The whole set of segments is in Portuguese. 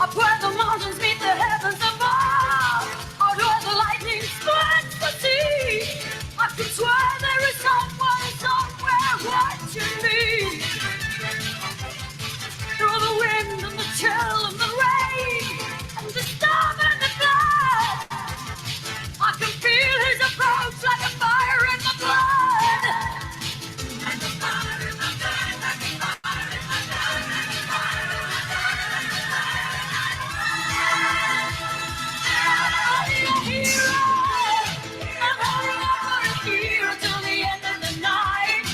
Up where the mountains meet the heavens above, out where the lightning splits the sea. I could swear there is someone somewhere watching me. Through the wind and the chill and the rain and the storm and the flood, I can feel his approach like a fire in the blood. And the fire in the blood, like a fire in the blood, like a fire in the blood, like a fire in the blood. I'm a hero. I'm holding on for a hero till the end of the night.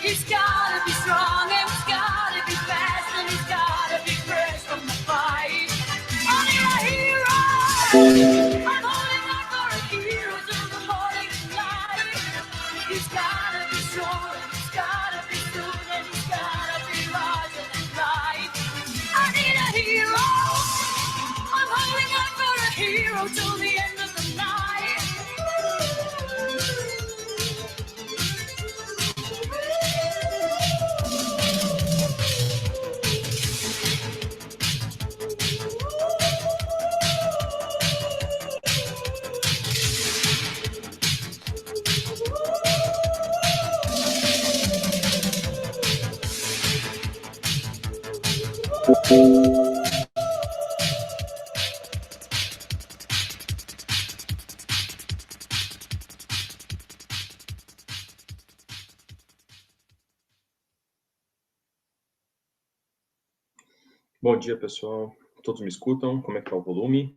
He's gotta be strong and he's gotta be fast and he's gotta be fresh from the fight. I'm a hero. I'm holding on for a hero till the morning light. He's gotta be strong and he's gotta be soon and he's gotta be larger than life. I need a hero. I'm holding on for a hero till the end of the night. Bom dia, pessoal. Todos me escutam? Como é que tá o volume?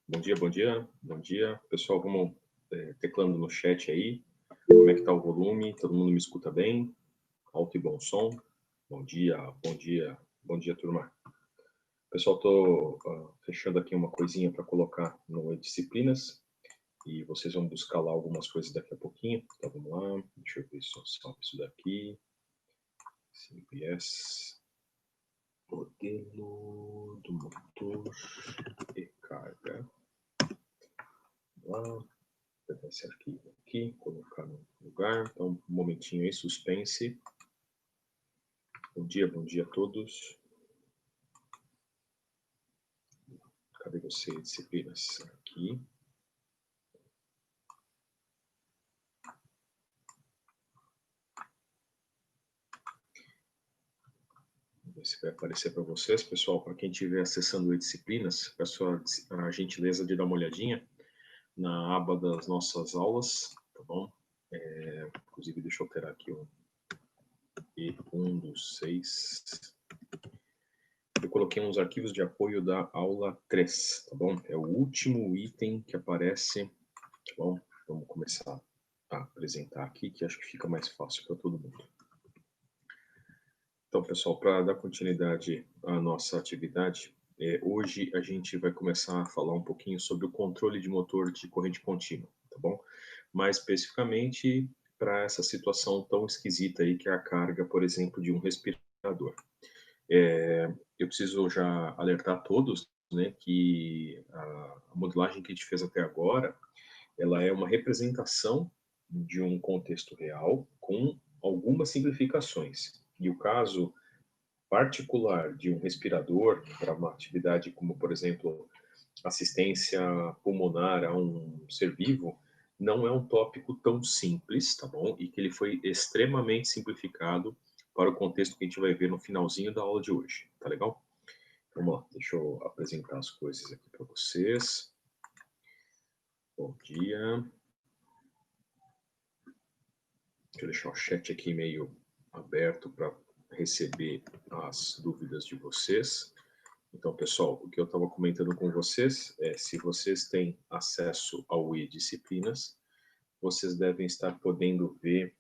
Bom dia, bom dia, bom dia. Pessoal, vamos teclando no chat aí. Como é que tá o volume? Todo mundo me escuta bem? Alto e bom som? Bom dia, bom dia, bom dia, turma. Pessoal, tô fechando aqui uma coisinha para colocar no Disciplinas e vocês vão buscar lá algumas coisas daqui a pouquinho. Então, vamos lá. Deixa eu ver se eu salvo isso daqui. CBS. Modelo do motor e carga. Vamos lá, pegar esse arquivo aqui, colocar no lugar. Então, um momentinho aí, suspense. Bom dia a todos. Cadê você, disciplinas? Aqui. Ver se vai aparecer para vocês, pessoal. Para quem estiver acessando o Disciplinas, peço a gentileza de dar uma olhadinha na aba das nossas aulas, tá bom? Inclusive, deixa eu alterar aqui o E1 dos 6. Eu coloquei uns arquivos de apoio da aula 3, tá bom? É o último item que aparece, tá bom? Vamos começar a apresentar aqui, que acho que fica mais fácil para todo mundo. Então, pessoal, para dar continuidade à nossa atividade, hoje a gente vai começar a falar um pouquinho sobre o controle de motor de corrente contínua, tá bom? Mais especificamente para essa situação tão esquisita aí que é a carga, por exemplo, de um respirador. Eu preciso já alertar a todos, né, que a modelagem que a gente fez até agora, ela é uma representação de um contexto real com algumas simplificações. E o caso particular de um respirador para uma atividade como, por exemplo, assistência pulmonar a um ser vivo, não é um tópico tão simples, tá bom? E que ele foi extremamente simplificado para o contexto que a gente vai ver no finalzinho da aula de hoje, tá legal? Vamos lá, deixa eu apresentar as coisas aqui para vocês. Bom dia. Deixa eu deixar o chat aqui meio aberto para receber as dúvidas de vocês. Então, pessoal, o que eu estava comentando com vocês é, se vocês têm acesso ao e-disciplinas, vocês devem estar podendo ver...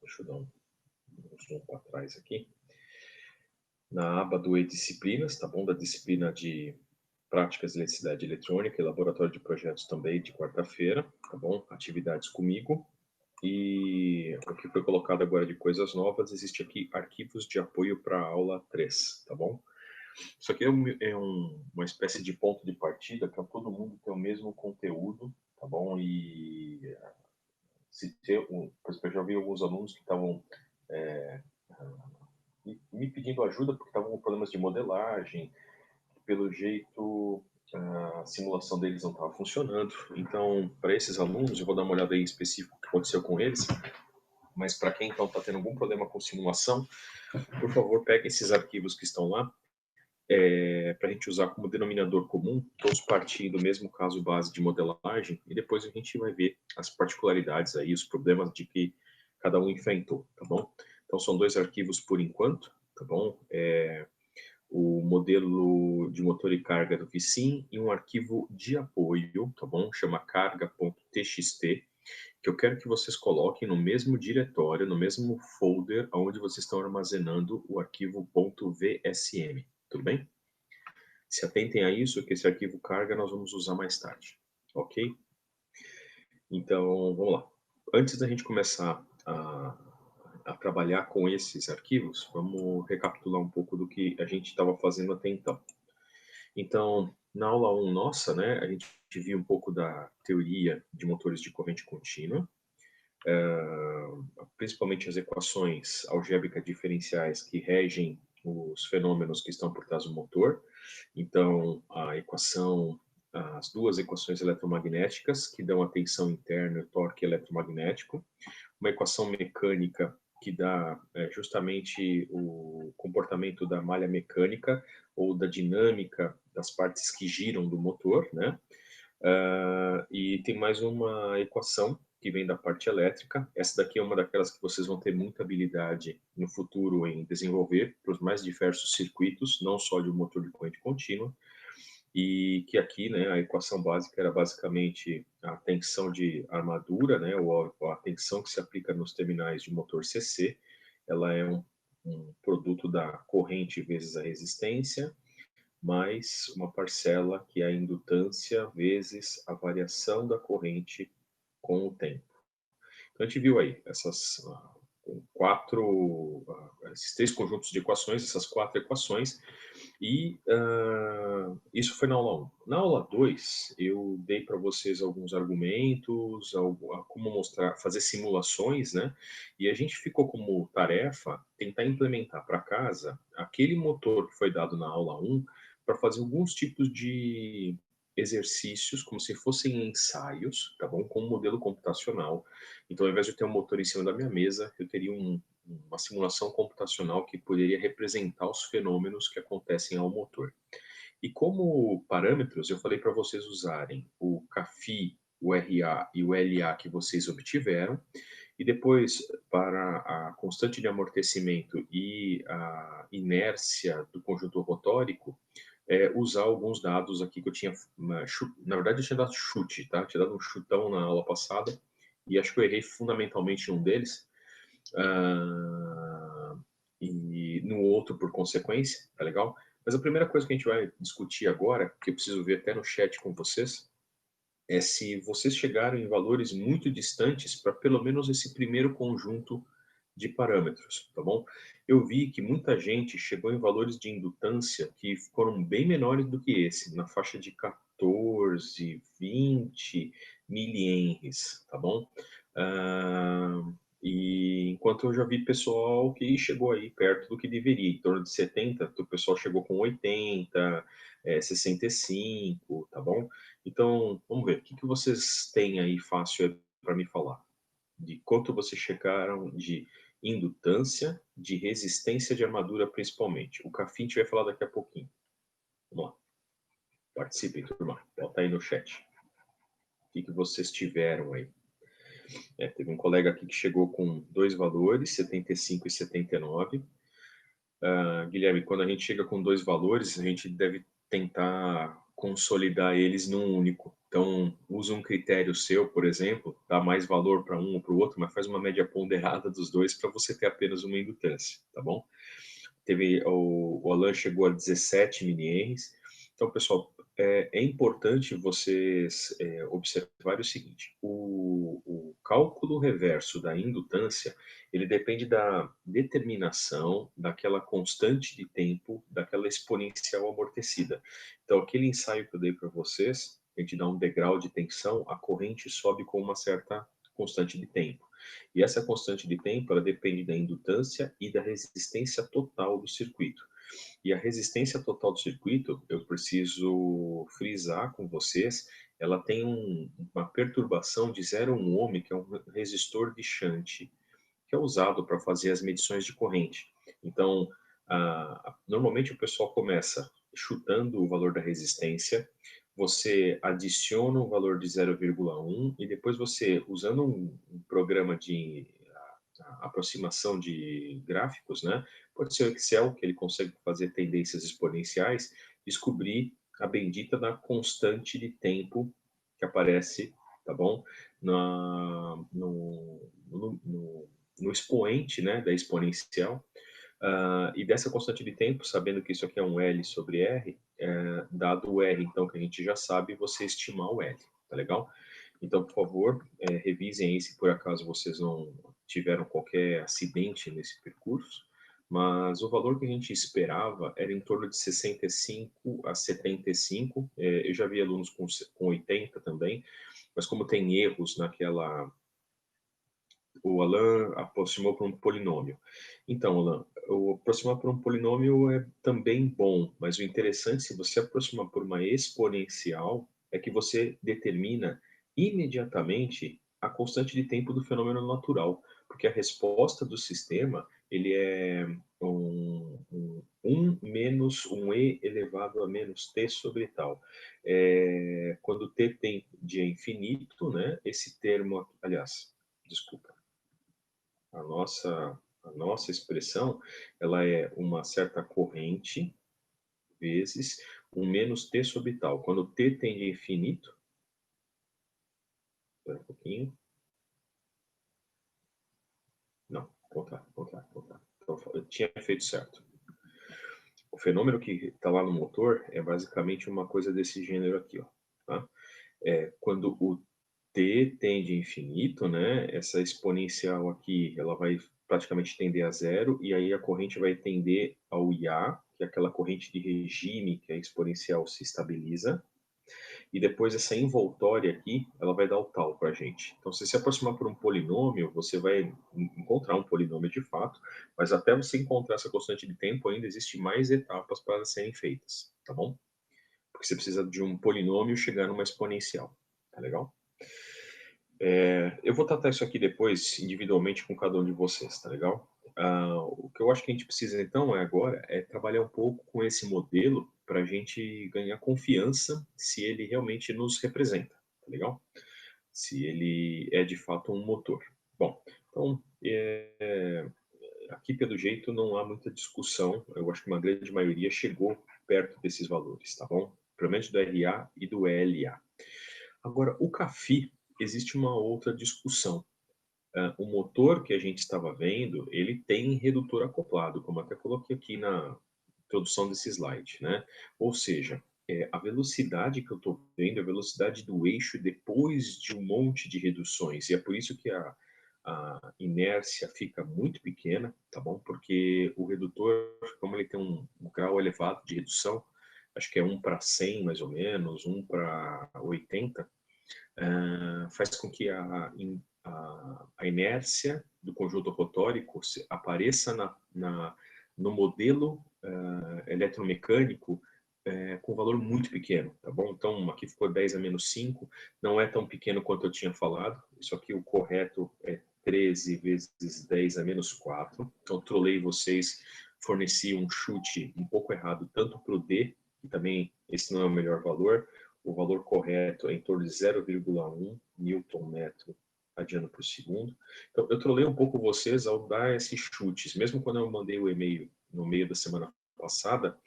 deixa eu dar um zoom para trás aqui. Na aba do e-disciplinas, tá bom? Da disciplina de práticas de eletricidade eletrônica e laboratório de projetos também, de quarta-feira, tá bom? Atividades comigo. E o que foi colocado agora de coisas novas, existe aqui arquivos de apoio para a aula 3, tá bom? Isso aqui é uma espécie de ponto de partida para todo mundo ter o mesmo conteúdo, tá bom? E se ter, por exemplo, eu já vi alguns alunos que estavam me pedindo ajuda porque estavam com problemas de modelagem, pelo jeito a simulação deles não estava funcionando. Então, para esses alunos, eu vou dar uma olhada aí em específico o que aconteceu com eles, mas para quem então está tendo algum problema com simulação, por favor, pegue esses arquivos que estão lá, para a gente usar como denominador comum, todos partindo do mesmo caso base de modelagem, e depois a gente vai ver as particularidades aí, os problemas de que cada um enfrentou, tá bom? Então são 2 arquivos por enquanto, tá bom? O modelo de motor e carga do VSIM e um arquivo de apoio, tá bom? Chama carga.txt, que eu quero que vocês coloquem no mesmo diretório, no mesmo folder onde vocês estão armazenando o arquivo .vsm, tudo bem? Se atentem a isso, que esse arquivo carga nós vamos usar mais tarde, ok? Então, vamos lá. Antes da gente começar a trabalhar com esses arquivos, vamos recapitular um pouco do que a gente estava fazendo até então. Então, na aula 1 nossa, né, a gente viu um pouco da teoria de motores de corrente contínua, principalmente as equações algébricas diferenciais que regem os fenômenos que estão por trás do motor. Então, as 2 equações eletromagnéticas que dão a tensão interna e o torque eletromagnético, uma equação mecânica que dá justamente o comportamento da malha mecânica ou da dinâmica das partes que giram do motor, né? E tem mais uma equação que vem da parte elétrica. Essa daqui é uma daquelas que vocês vão ter muita habilidade no futuro em desenvolver para os mais diversos circuitos, não só de um motor de corrente contínua. E que aqui, né, a equação básica era basicamente a tensão de armadura, né, ou a tensão que se aplica nos terminais de motor CC. Ela é um produto da corrente vezes a resistência, mais uma parcela que é a indutância vezes a variação da corrente com o tempo. Então, a gente viu aí esses 3 conjuntos de equações, essas 4 equações, e isso foi na aula 1. Na aula 2, eu dei para vocês alguns argumentos, como mostrar, fazer simulações, né? E a gente ficou como tarefa tentar implementar para casa aquele motor que foi dado na aula 1 para fazer alguns tipos de exercícios, como se fossem ensaios, tá bom? Com um modelo computacional. Então, ao invés de eu ter um motor em cima da minha mesa, eu teria uma simulação computacional que poderia representar os fenômenos que acontecem ao motor. E como parâmetros, eu falei para vocês usarem o CAFI, o RA e o LA que vocês obtiveram, e depois, para a constante de amortecimento e a inércia do conjunto rotórico, usar alguns dados aqui que eu tinha, na verdade eu tinha dado chute, tá? Eu tinha dado um chutão na aula passada, e acho que eu errei fundamentalmente em um deles, e no outro por consequência, tá legal? Mas a primeira coisa que a gente vai discutir agora, que eu preciso ver até no chat com vocês, é se vocês chegaram em valores muito distantes para pelo menos esse primeiro conjunto de parâmetros, tá bom? Eu vi que muita gente chegou em valores de indutância que foram bem menores do que esse, na faixa de 14, 20 milihenries, tá bom? E enquanto eu já vi pessoal que chegou aí perto do que deveria, em torno de 70, o pessoal chegou com 80, 65, tá bom? Então, vamos ver, o que vocês têm aí fácil para me falar? De quanto vocês chegaram de indutância, de resistência de armadura principalmente. O Cafim a gente vai falar daqui a pouquinho. Vamos lá. Participem, turma. Bota aí no chat. O que vocês tiveram aí? Teve um colega aqui que chegou com 2 valores, 75 e 79. Guilherme, quando a gente chega com 2 valores, a gente deve tentar consolidar eles num único. Então, usa um critério seu, por exemplo, dá mais valor para um ou para o outro, mas faz uma média ponderada dos dois para você ter apenas uma indutância, tá bom? O Alan chegou a 17 mini-Henries. Então, pessoal, é importante vocês observar o seguinte: o cálculo reverso da indutância, ele depende da determinação daquela constante de tempo, daquela exponencial amortecida. Então, aquele ensaio que eu dei para vocês, a gente dá um degrau de tensão, a corrente sobe com uma certa constante de tempo. E essa constante de tempo, ela depende da indutância e da resistência total do circuito. E a resistência total do circuito, eu preciso frisar com vocês, ela tem uma perturbação de 0,1 ohm, que é um resistor de shunt, que é usado para fazer as medições de corrente. Então, normalmente o pessoal começa chutando o valor da resistência, você adiciona um valor de 0,1 e depois você, usando um programa de aproximação de gráficos, né? Pode ser o Excel, que ele consegue fazer tendências exponenciais, descobrir a bendita da constante de tempo que aparece, tá bom? No expoente, né, da exponencial. E dessa constante de tempo, sabendo que isso aqui é um L sobre R, dado o R, então, que a gente já sabe, você estimar o L, tá legal? Então, por favor, revisem aí se por acaso vocês não tiveram qualquer acidente nesse percurso, mas o valor que a gente esperava era em torno de 65 a 75, eu já vi alunos com 80 também, mas como tem erros naquela... O Alan aproximou para um polinômio. Então, Alan, o aproximar por um polinômio é também bom, mas o interessante, se você aproximar por uma exponencial, é que você determina imediatamente a constante de tempo do fenômeno natural, porque a resposta do sistema ele é um menos um e elevado a menos t sobre tal. Quando t tende a infinito, né, esse termo, aliás, desculpa, a nossa expressão, ela é uma certa corrente vezes um menos t sobre tal. Quando t tende a infinito, espera um pouquinho. Não, contrário. Então, eu tinha feito certo. O fenômeno que está lá no motor é basicamente uma coisa desse gênero aqui, ó, tá? Quando o t tende a infinito, né? Essa exponencial aqui, ela vai praticamente tender a zero, e aí a corrente vai tender ao IA, que é aquela corrente de regime que a exponencial se estabiliza, e depois essa envoltória aqui, ela vai dar o tal para a gente. Então, se você se aproximar por um polinômio, você vai encontrar um polinômio de fato, mas até você encontrar essa constante de tempo, ainda existe mais etapas para serem feitas, tá bom? Porque você precisa de um polinômio chegar numa exponencial, tá legal? Eu vou tratar isso aqui depois individualmente com cada um de vocês, tá legal? O que eu acho que a gente precisa então agora é trabalhar um pouco com esse modelo para a gente ganhar confiança se ele realmente nos representa, tá legal? Se ele é de fato um motor. Bom, então aqui pelo jeito não há muita discussão. Eu acho que uma grande maioria chegou perto desses valores, tá bom? Pelo menos do RA e do LA. Agora, o CAFI, existe uma outra discussão. O motor que a gente estava vendo, ele tem redutor acoplado, como até coloquei aqui na introdução desse slide, né? Ou seja, a velocidade que eu estou vendo é a velocidade do eixo depois de um monte de reduções, e é por isso que a inércia fica muito pequena, tá bom? Porque o redutor, como ele tem um grau elevado de redução, acho que é 1 para 100 mais ou menos, 1 para 80, faz com que a inércia do conjunto rotórico apareça no modelo eletromecânico com valor muito pequeno, tá bom? Então, aqui ficou 10 a menos 5, não é tão pequeno quanto eu tinha falado, isso aqui o correto é 13 vezes 10 a menos 4, então trolei vocês, forneci um chute um pouco errado, tanto para o D, que também esse não é o melhor valor, o valor correto é em torno de 0,1 Newton-metro radiano por segundo. Então, eu trolei um pouco vocês ao dar esses chutes, mesmo quando eu mandei o e-mail no meio da semana passada,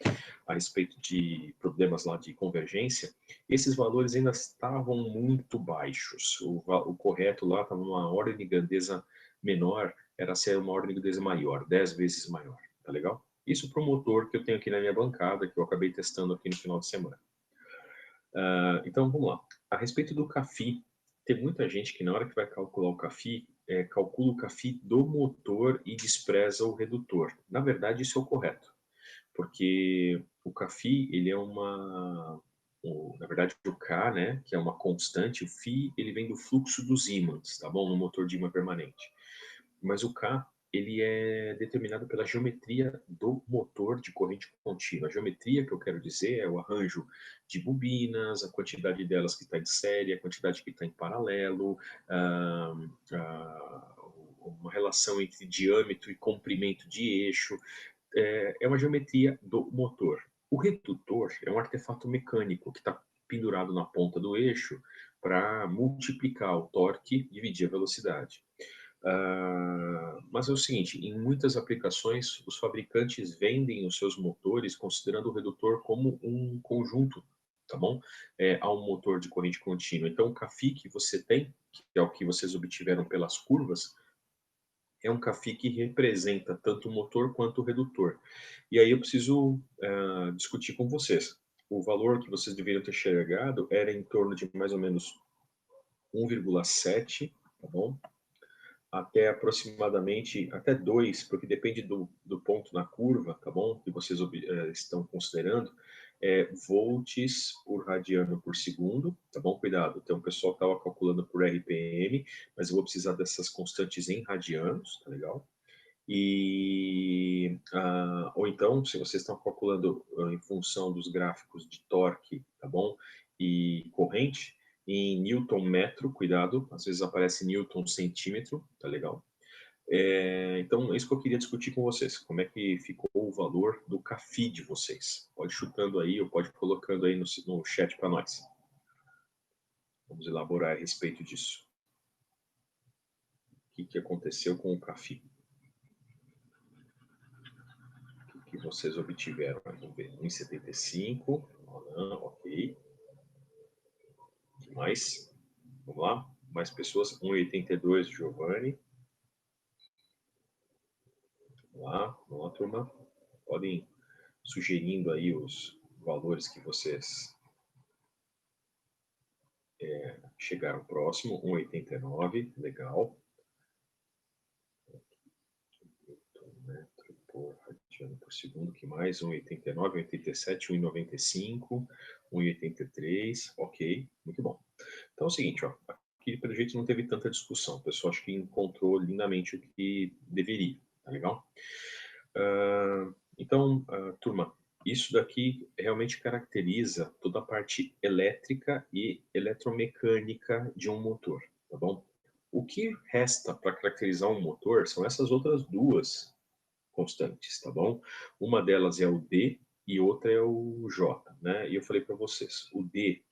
a respeito de problemas lá de convergência, esses valores ainda estavam muito baixos. O correto lá estava numa ordem de grandeza menor, era ser uma ordem de grandeza maior, 10 vezes maior, tá legal? Isso para o motor que eu tenho aqui na minha bancada, que eu acabei testando aqui no final de semana. Então, vamos lá. A respeito do CAFI, tem muita gente que na hora que vai calcular o CAFI, calcula o CAFI do motor e despreza o redutor. Na verdade, isso é o correto, porque o CAFI, ele é uma na verdade, o K, né, que é uma constante, o φ, ele vem do fluxo dos ímãs, tá bom? No motor de ímã permanente. Mas o K, ele é determinado pela geometria do motor de corrente contínua. A geometria que eu quero dizer é o arranjo de bobinas, a quantidade delas que está em série, a quantidade que está em paralelo, ah, ah, uma relação entre diâmetro e comprimento de eixo. É uma geometria do motor. O redutor é um artefato mecânico que está pendurado na ponta do eixo para multiplicar o torque e dividir a velocidade. Mas é o seguinte, em muitas aplicações, os fabricantes vendem os seus motores considerando o redutor como um conjunto, tá bom? Há um motor de corrente contínua. Então, o CAFI que você tem, que é o que vocês obtiveram pelas curvas, é um CAFI que representa tanto o motor quanto o redutor. E aí eu preciso discutir com vocês. O valor que vocês deveriam ter chegado era em torno de mais ou menos 1,7, tá bom? Até aproximadamente, até 2, porque depende do ponto na curva, tá bom? Que vocês estão considerando, volts por radiano por segundo, tá bom? Cuidado, tem um pessoal que estava calculando por RPM, mas eu vou precisar dessas constantes em radianos, tá legal? Ou então, se vocês estão calculando em função dos gráficos de torque, tá bom? E corrente, em Newton metro, cuidado, às vezes aparece Newton centímetro, tá legal? Então, é isso que eu queria discutir com vocês. Como é que ficou o valor do CAFI de vocês? Pode chutando aí ou pode colocando aí no chat para nós. Vamos elaborar a respeito disso. O que aconteceu com o CAFI? Que vocês obtiveram? Vamos ver, 1,75, ok. O que mais? Vamos lá? Mais pessoas, 1,82, Giovanni. Vamos lá, turma. Podem sugerindo aí os valores que vocês chegaram próximo, 1,89, legal. Metro por radiano por segundo, que mais? 1,89, 1,87, 1,95, 1,83, ok, muito bom. Então é o seguinte, ó, aqui pelo jeito não teve tanta discussão, o pessoal acho que encontrou lindamente o que deveria, tá legal? Então, turma, isso daqui realmente caracteriza toda a parte elétrica e eletromecânica de um motor, tá bom? O que resta para caracterizar um motor são essas outras duas constantes, tá bom? Uma delas é o D e outra é o J, né? E eu falei para vocês, o D,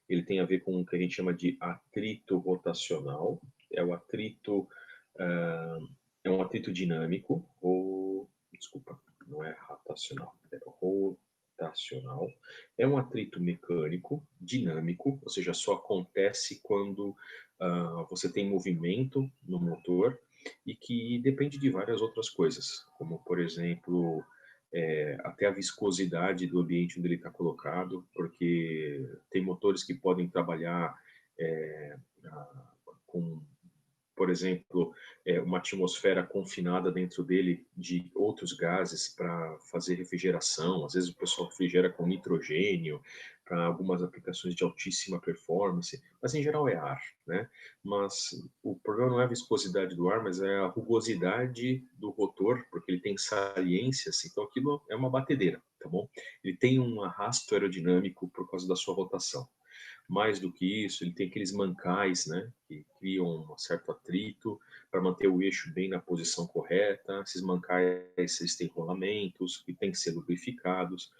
ele tem a ver com o que a gente chama de atrito rotacional, é o atrito, é um atrito dinâmico, ou, desculpa, não é rotacional, é rotacional, é um atrito mecânico, dinâmico, ou seja, só acontece quando você tem movimento no motor e que depende de várias outras coisas, como, por exemplo, até a viscosidade do ambiente onde ele está colocado, porque tem motores que podem trabalhar com, por exemplo, uma atmosfera confinada dentro dele de outros gases para fazer refrigeração. Às vezes o pessoal refrigera com nitrogênio para algumas aplicações de altíssima performance, mas em geral é ar, né? Mas o problema não é a viscosidade do ar, mas é a rugosidade do rotor, porque ele tem saliências, então aquilo é uma batedeira, tá bom? Ele tem um arrasto aerodinâmico por causa da sua rotação. Mais do que isso, ele tem aqueles mancais, né, que criam um certo atrito para manter o eixo bem na posição correta. Esses mancais, eles têm rolamentos que têm que ser lubrificados.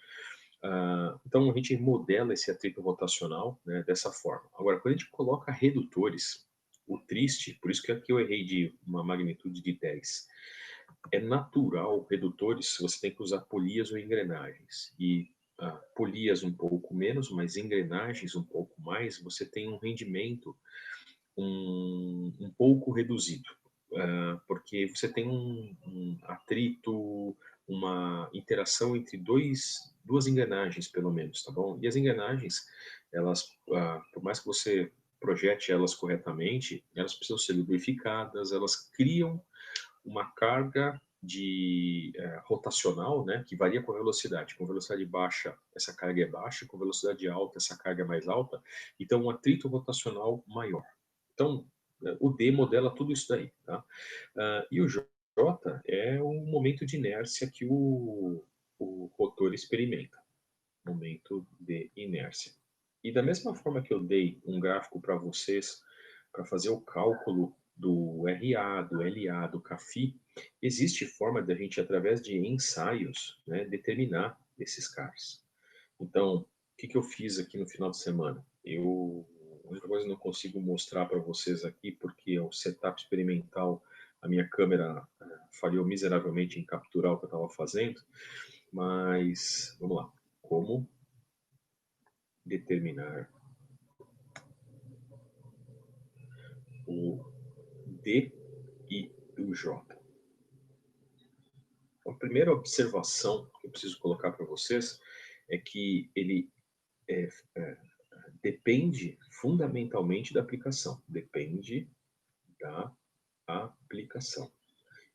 Então, a gente modela esse atrito rotacional, né, dessa forma. Agora, quando a gente coloca redutores, o triste, por isso que aqui eu errei de uma magnitude de 10, é natural, redutores, você tem que usar polias ou engrenagens. E polias um pouco menos, mas engrenagens um pouco mais, você tem um rendimento um pouco reduzido. Porque você tem um atrito, uma interação entre duas engrenagens, pelo menos, tá bom? E as engrenagens, elas, por mais que você projete elas corretamente, elas precisam ser lubrificadas, elas criam uma carga rotacional, né, que varia com a velocidade. Com velocidade baixa, essa carga é baixa, com velocidade alta, essa carga é mais alta. Então, um atrito rotacional maior. Então, o D modela tudo isso daí. Tá? E o J é um momento de inércia que o rotor experimenta. Momento de inércia. E da mesma forma que eu dei um gráfico para vocês, para fazer o cálculo do RA, do LA, do CAFI, existe forma da gente, através de ensaios, né, determinar esses caras. Então, o que eu fiz aqui no final de semana? A única coisa que eu não consigo mostrar para vocês aqui, porque é o setup experimental, a minha câmera falhou miseravelmente em capturar o que eu estava fazendo, mas vamos lá. Como determinar o D e o J? A primeira observação que eu preciso colocar para vocês é que ele é, depende fundamentalmente da aplicação. Depende da aplicação.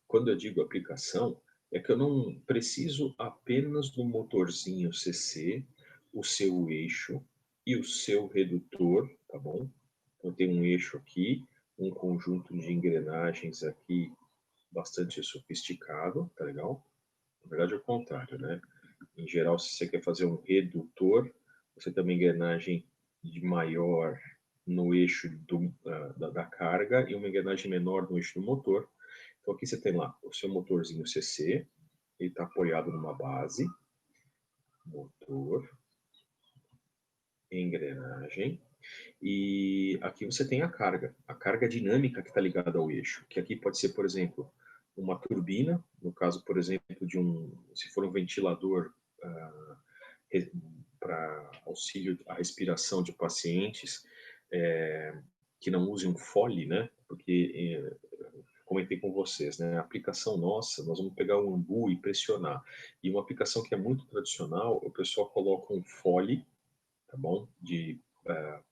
Quando eu digo aplicação, é que eu não preciso apenas do motorzinho CC, o seu eixo e o seu redutor, tá bom? Então tem um eixo aqui, um conjunto de engrenagens aqui bastante sofisticado, tá legal? Na verdade é o contrário, né? Em geral, se você quer fazer um redutor, você tem uma engrenagem de maior no eixo da carga e uma engrenagem menor no eixo do motor. Então aqui você tem lá o seu motorzinho CC, ele está apoiado numa base, motor, engrenagem, e aqui você tem a carga dinâmica que está ligada ao eixo, que aqui pode ser, por exemplo, uma turbina, no caso, por exemplo, se for um ventilador para auxílio à respiração de pacientes que não usem um Foley, né? Porque comentei com vocês, né? A aplicação nossa, nós vamos pegar um umbu e pressionar. E uma aplicação que é muito tradicional, o pessoal coloca um Foley, tá bom? De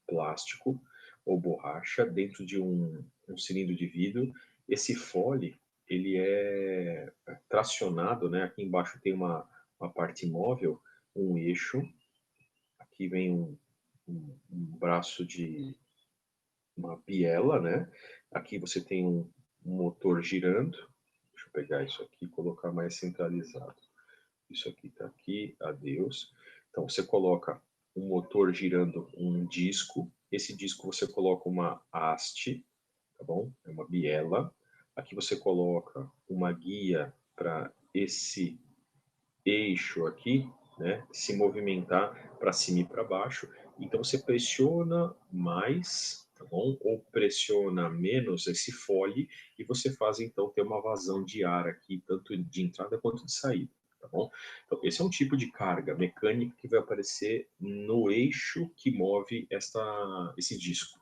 plástico ou borracha dentro de um cilindro de vidro. Esse Foley, ele é tracionado, né? Aqui embaixo tem uma parte móvel, um eixo. Aqui vem um braço de uma biela, né? Aqui você tem um motor girando. Deixa eu pegar isso aqui e colocar mais centralizado. Isso aqui está aqui, adeus. Então você coloca um motor girando um disco. Esse disco você coloca uma haste, tá bom? É uma biela. Aqui você coloca uma guia para esse eixo aqui, né, se movimentar para cima e para baixo. Então você pressiona mais, tá bom? Ou pressiona menos esse fole e você faz então ter uma vazão de ar aqui, tanto de entrada quanto de saída, tá bom? Então esse é um tipo de carga mecânica que vai aparecer no eixo que move esse disco.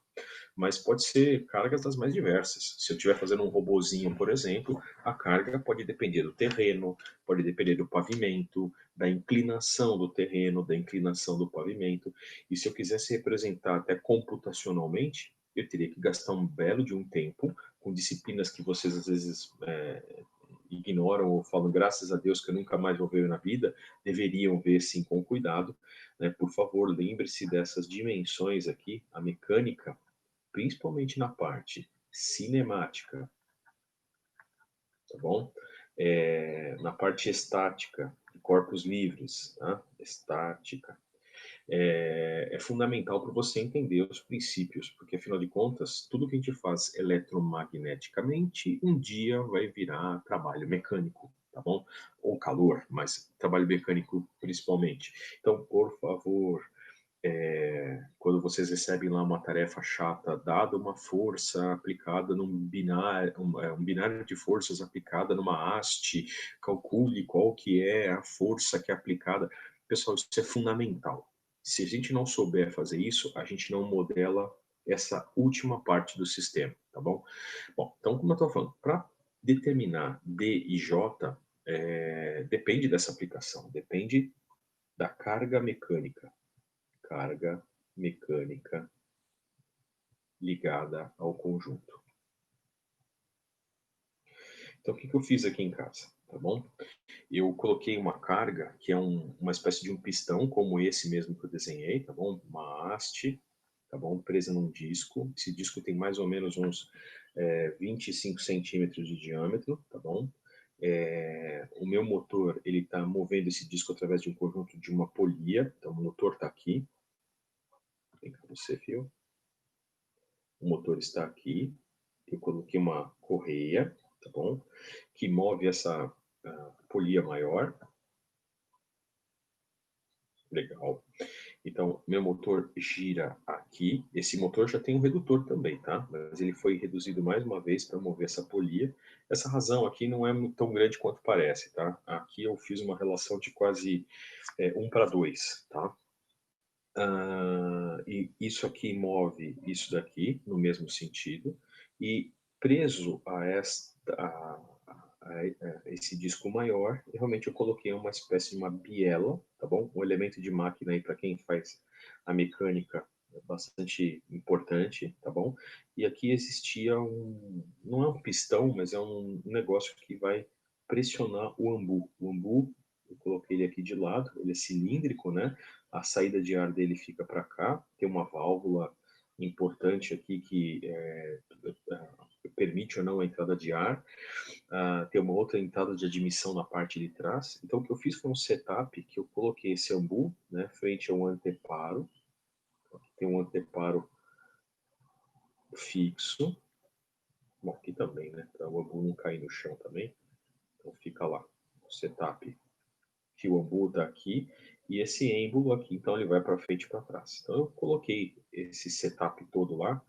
Mas pode ser cargas das mais diversas. Se eu estiver fazendo um robozinho, por exemplo, a carga pode depender do terreno, pode depender do pavimento, da inclinação do terreno, da inclinação do pavimento. E se eu quisesse representar até computacionalmente, eu teria que gastar um belo de um tempo com disciplinas que vocês às vezes ignoram ou falam, graças a Deus que eu nunca mais vou ver na vida, deveriam ver sim com cuidado. Né? Por favor, lembre-se dessas dimensões aqui, a mecânica, principalmente na parte cinemática, tá bom? Na parte estática, de corpos livres, tá? Estática. É fundamental para você entender os princípios, porque afinal de contas, tudo que a gente faz eletromagneticamente, um dia vai virar trabalho mecânico, tá bom? Ou calor, mas trabalho mecânico principalmente. Então, por favor, quando vocês recebem lá uma tarefa chata, dada uma força aplicada num binário, um binário de forças aplicada numa haste, calcule qual que é a força que é aplicada. Pessoal, isso é fundamental. Se a gente não souber fazer isso, a gente não modela essa última parte do sistema, tá bom? Bom, então, como eu estou falando, para determinar D e J, depende dessa aplicação, depende da carga mecânica. Carga mecânica ligada ao conjunto. Então, o que eu fiz aqui em casa? tá bom? Eu coloquei uma carga, que é uma espécie de um pistão, como esse mesmo que eu desenhei, tá bom? Uma haste, tá bom? Presa num disco. Esse disco tem mais ou menos uns 25 centímetros de diâmetro, tá bom? O meu motor, ele está movendo esse disco através de um conjunto de uma polia. Então, o motor está aqui. Vem cá você, fio. O motor está aqui. Eu coloquei uma correia, tá bom? Que move essa polia maior. Legal. Então, meu motor gira aqui. Esse motor já tem um redutor também, tá? Mas ele foi reduzido mais uma vez para mover essa polia. Essa razão aqui não é tão grande quanto parece, tá? Aqui eu fiz uma relação de quase 1:2, tá? E isso aqui move isso daqui no mesmo sentido. E preso a esse disco maior, realmente eu coloquei uma espécie de uma biela, tá bom? Um elemento de máquina aí para quem faz a mecânica é bastante importante, tá bom? E aqui existia não é um pistão, mas é um negócio que vai pressionar o ambu. O ambu, eu coloquei ele aqui de lado, ele é cilíndrico, né? A saída de ar dele fica para cá, tem uma válvula importante aqui que permite ou não a entrada de ar. Tem uma outra entrada de admissão na parte de trás. Então, o que eu fiz foi um setup que eu coloquei esse ambu, né, frente a um anteparo. Tem um anteparo fixo. Bom, aqui também, né, para o ambu não cair no chão também. Então, fica lá o setup que o ambu está aqui. E esse êmbolo aqui, então, ele vai para frente e para trás. Então, eu coloquei esse setup todo lá,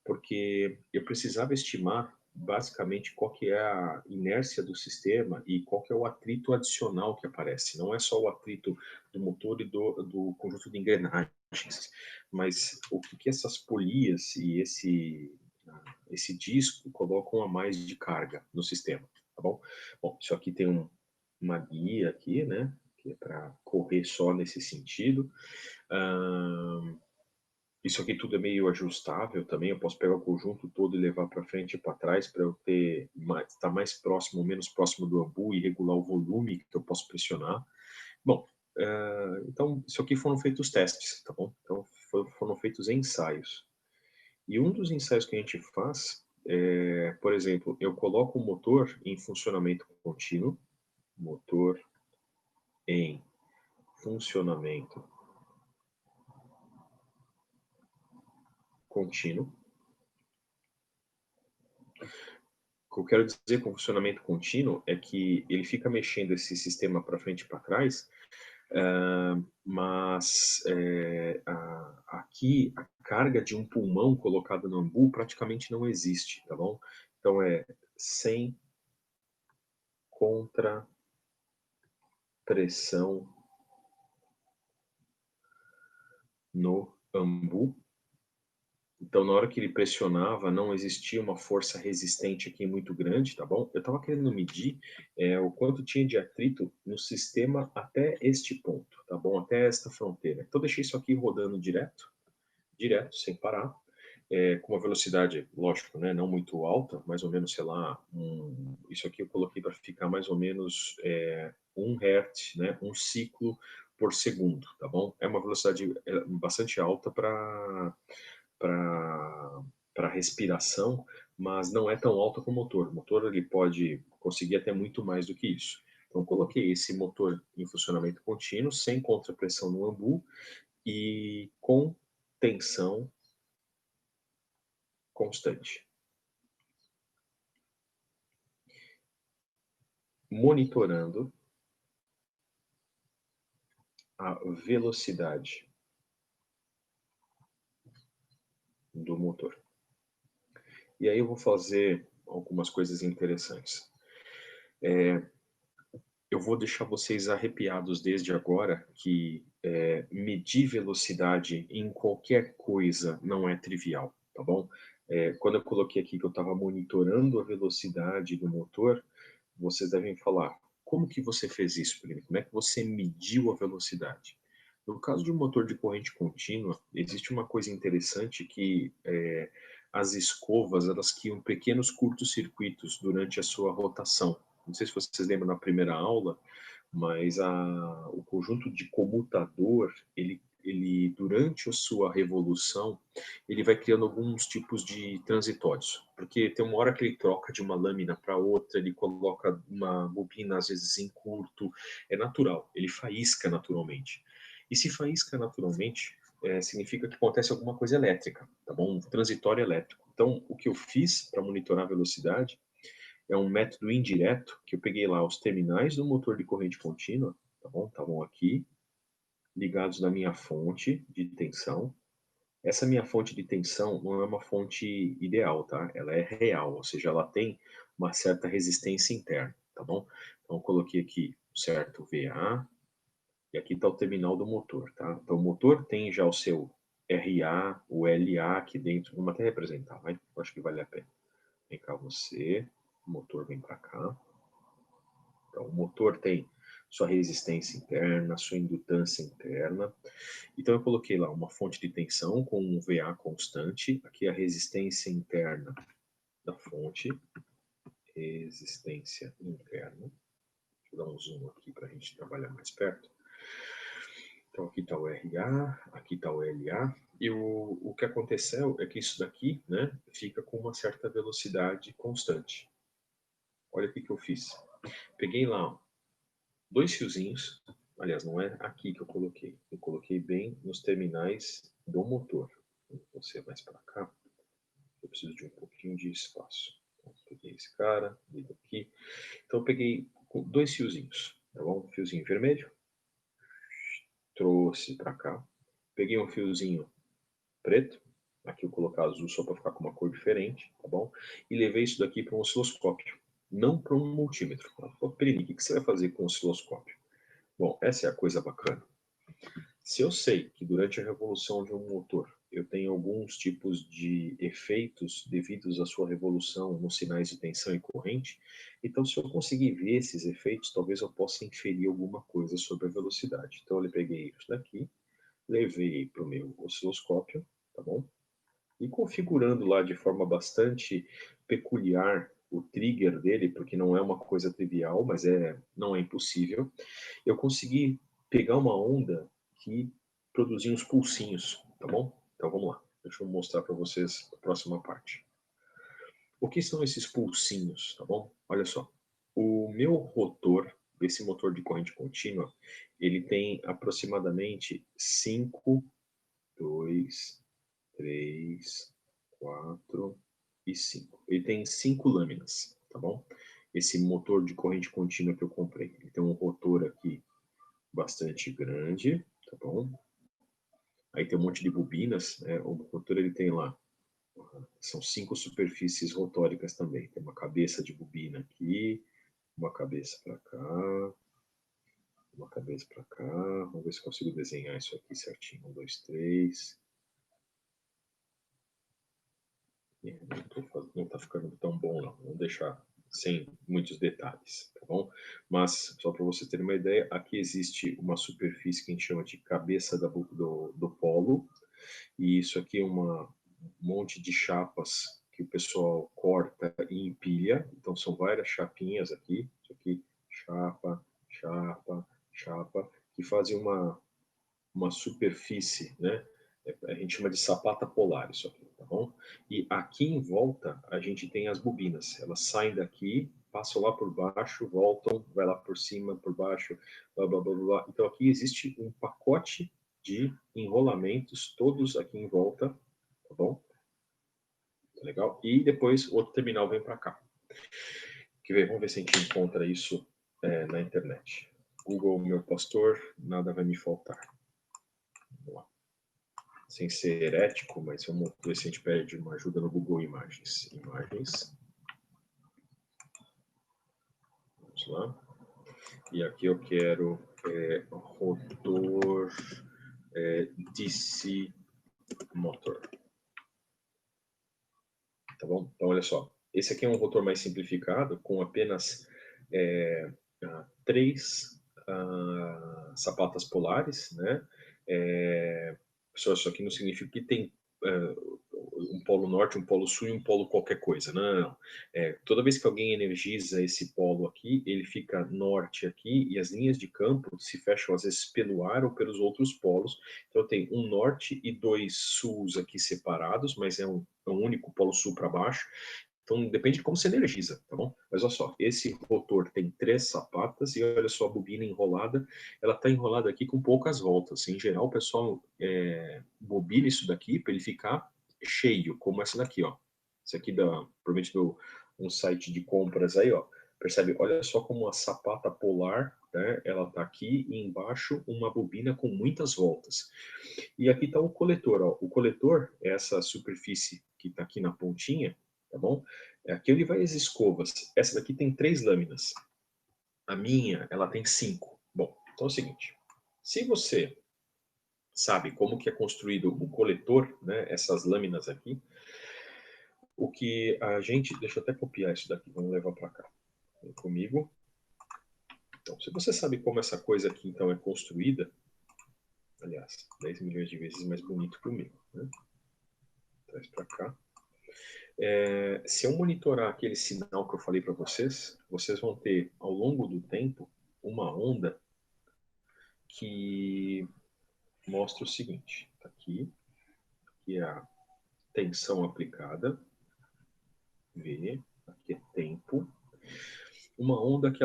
porque eu precisava estimar basicamente qual que é a inércia do sistema e qual que é o atrito adicional que aparece. Não é só o atrito do motor e do conjunto de engrenagens, mas o que essas polias e esse disco colocam a mais de carga no sistema, tá bom? Bom, isso aqui tem uma guia aqui, né, que é para correr só nesse sentido. Isso aqui tudo é meio ajustável também. Eu posso pegar o conjunto todo e levar para frente e para trás para eu estar mais próximo ou menos próximo do ambu e regular o volume que eu posso pressionar. Bom, então isso aqui foram feitos testes, tá bom? Então foram feitos ensaios. E um dos ensaios que a gente faz por exemplo, eu coloco o motor em funcionamento contínuo, motor em funcionamento contínuo. O que eu quero dizer com funcionamento contínuo é que ele fica mexendo esse sistema para frente e para trás, mas aqui a carga de um pulmão colocado no ambu praticamente não existe, tá bom? Então sem contrapressão no ambu. Então, na hora que ele pressionava, não existia uma força resistente aqui muito grande, tá bom? Eu estava querendo medir o quanto tinha de atrito no sistema até este ponto, tá bom? Até esta fronteira. Então, deixei isso aqui rodando direto, sem parar, com uma velocidade, lógico, né, não muito alta, mais ou menos, sei lá, isso aqui eu coloquei para ficar mais ou menos 1 Hz, né, um ciclo por segundo, tá bom? É uma velocidade bastante alta para respiração, mas não é tão alta como o motor. O motor ele pode conseguir até muito mais do que isso. Então, coloquei esse motor em funcionamento contínuo, sem contrapressão no ambu e com tensão constante. Monitorando a velocidade do motor. E aí eu vou fazer algumas coisas interessantes. Eu vou deixar vocês arrepiados desde agora que medir velocidade em qualquer coisa não é trivial, tá bom? Quando eu coloquei aqui que eu estava monitorando a velocidade do motor, vocês devem falar, como que você fez isso, Felipe? Como é que você mediu a velocidade? No caso de um motor de corrente contínua, existe uma coisa interessante que as escovas elas criam pequenos curtos-circuitos durante a sua rotação, não sei se vocês lembram na primeira aula, mas o conjunto de comutador, ele durante a sua revolução, ele vai criando alguns tipos de transitórios, porque tem uma hora que ele troca de uma lâmina para outra, ele coloca uma bobina às vezes em curto, é natural, ele faísca naturalmente. E se faísca naturalmente, significa que acontece alguma coisa elétrica, tá bom? Um transitório elétrico. Então, o que eu fiz para monitorar a velocidade é um método indireto, que eu peguei lá os terminais do motor de corrente contínua, tá bom? Estavam aqui, ligados na minha fonte de tensão. Essa minha fonte de tensão não é uma fonte ideal, tá? Ela é real, ou seja, ela tem uma certa resistência interna, tá bom? Então, eu coloquei aqui certo VA, e aqui está o terminal do motor, tá? Então, o motor tem já o seu RA, o LA aqui dentro. Vamos até representar, vai? Eu acho que vale a pena. Vem cá você, o motor vem para cá. Então, o motor tem sua resistência interna, sua indutância interna. Então, eu coloquei lá uma fonte de tensão com um VA constante. Aqui a resistência interna da fonte. Resistência interna. Deixa eu dar um zoom aqui para a gente trabalhar mais perto. Então, aqui está o RA, aqui está o LA. E o que aconteceu é que isso daqui, né, fica com uma certa velocidade constante. Olha o que eu fiz. Peguei lá dois fiozinhos, aliás, não é aqui que eu coloquei bem nos terminais do motor. Você mais para cá, eu preciso de um pouquinho de espaço. Então, peguei esse cara, ligo aqui. Então, eu peguei dois fiozinhos, tá bom? Um fiozinho vermelho, trouxe para cá. Peguei um fiozinho preto, aqui eu vou colocar azul só para ficar com uma cor diferente, tá bom? E levei isso daqui para um osciloscópio, não para um multímetro. Perini, o que você vai fazer com o osciloscópio? Bom, essa é a coisa bacana. Se eu sei que durante a revolução de um motor eu tenho alguns tipos de efeitos devidos à sua revolução nos sinais de tensão e corrente, então se eu conseguir ver esses efeitos, talvez eu possa inferir alguma coisa sobre a velocidade. Então eu peguei isso daqui, levei para o meu osciloscópio, tá bom? E configurando lá de forma bastante peculiar o trigger dele, porque não é uma coisa trivial, mas não é impossível, eu consegui pegar uma onda que produzia uns pulsinhos, tá bom? Então vamos lá, deixa eu mostrar para vocês a próxima parte. O que são esses pulsinhos, tá bom? Olha só, o meu rotor, esse motor de corrente contínua, ele tem aproximadamente 5, 2, 3, 4 e 5. Ele tem 5 lâminas, tá bom? Esse motor de corrente contínua que eu comprei. Ele tem um rotor aqui bastante grande, tá bom? Aí tem um monte de bobinas, né? O rotor ele tem lá, são 5 superfícies rotóricas também. Tem uma cabeça de bobina aqui, uma cabeça para cá, uma cabeça para cá. Vamos ver se consigo desenhar isso aqui certinho. 1, 2, 3. Não está ficando tão bom, não. Vamos deixar sem muitos detalhes, tá bom? Mas, só para você ter uma ideia, aqui existe uma superfície que a gente chama de cabeça do polo, e isso aqui é um monte de chapas que o pessoal corta e empilha, então são várias chapinhas aqui, isso aqui, chapa, chapa, chapa, que fazem uma superfície, né? A gente chama de sapata polar isso aqui, tá bom? E aqui em volta a gente tem as bobinas. Elas saem daqui, passam lá por baixo, voltam, vai lá por cima, por baixo, blá, blá, blá, blá. Então aqui existe um pacote de enrolamentos, todos aqui em volta, tá bom? Tá legal? E depois o outro terminal vem para cá. Vamos ver se a gente encontra isso na internet. Google, meu pastor, nada vai me faltar. Vamos lá. Sem ser ético, mas vamos ver se a gente pede uma ajuda no Google Imagens. Imagens. Vamos lá. E aqui eu quero rotor DC motor. Tá bom? Então, olha só. Esse aqui é um rotor mais simplificado, com apenas 3 sapatas polares, né? Isso aqui não significa que tem um polo norte, um polo sul e um polo qualquer coisa. Não, não, não. Toda vez que alguém energiza esse polo aqui, ele fica norte aqui e as linhas de campo se fecham às vezes pelo ar ou pelos outros polos. Então eu tenho um norte e dois suls aqui separados, mas é um único polo sul para baixo. Então, depende de como você energiza, tá bom? Mas olha só, esse rotor tem 3 sapatas e olha só a bobina enrolada. Ela está enrolada aqui com poucas voltas. Em geral, o pessoal bobina isso daqui para ele ficar cheio, como essa daqui, ó. Esse aqui provavelmente um site de compras aí, ó. Percebe? Olha só como a sapata polar, né? Ela tá aqui e embaixo uma bobina com muitas voltas. E aqui está o coletor, ó. O coletor é essa superfície que está aqui na pontinha, tá bom? Aqui onde vai as escovas. Essa daqui tem 3 lâminas. A minha, ela tem 5. Bom, então é o seguinte. Se você sabe como que é construído o coletor, né? Essas lâminas aqui. O que a gente... Deixa eu até copiar isso daqui. Vamos levar para cá. Vem comigo. Então, se você sabe como essa coisa aqui, então, é construída... Aliás, 10 milhões de vezes mais bonito que o meu, né? Traz para cá. Se eu monitorar aquele sinal que eu falei para vocês, vocês vão ter, ao longo do tempo, uma onda que mostra o seguinte. Tá aqui é a tensão aplicada. V. Aqui é tempo. Uma onda que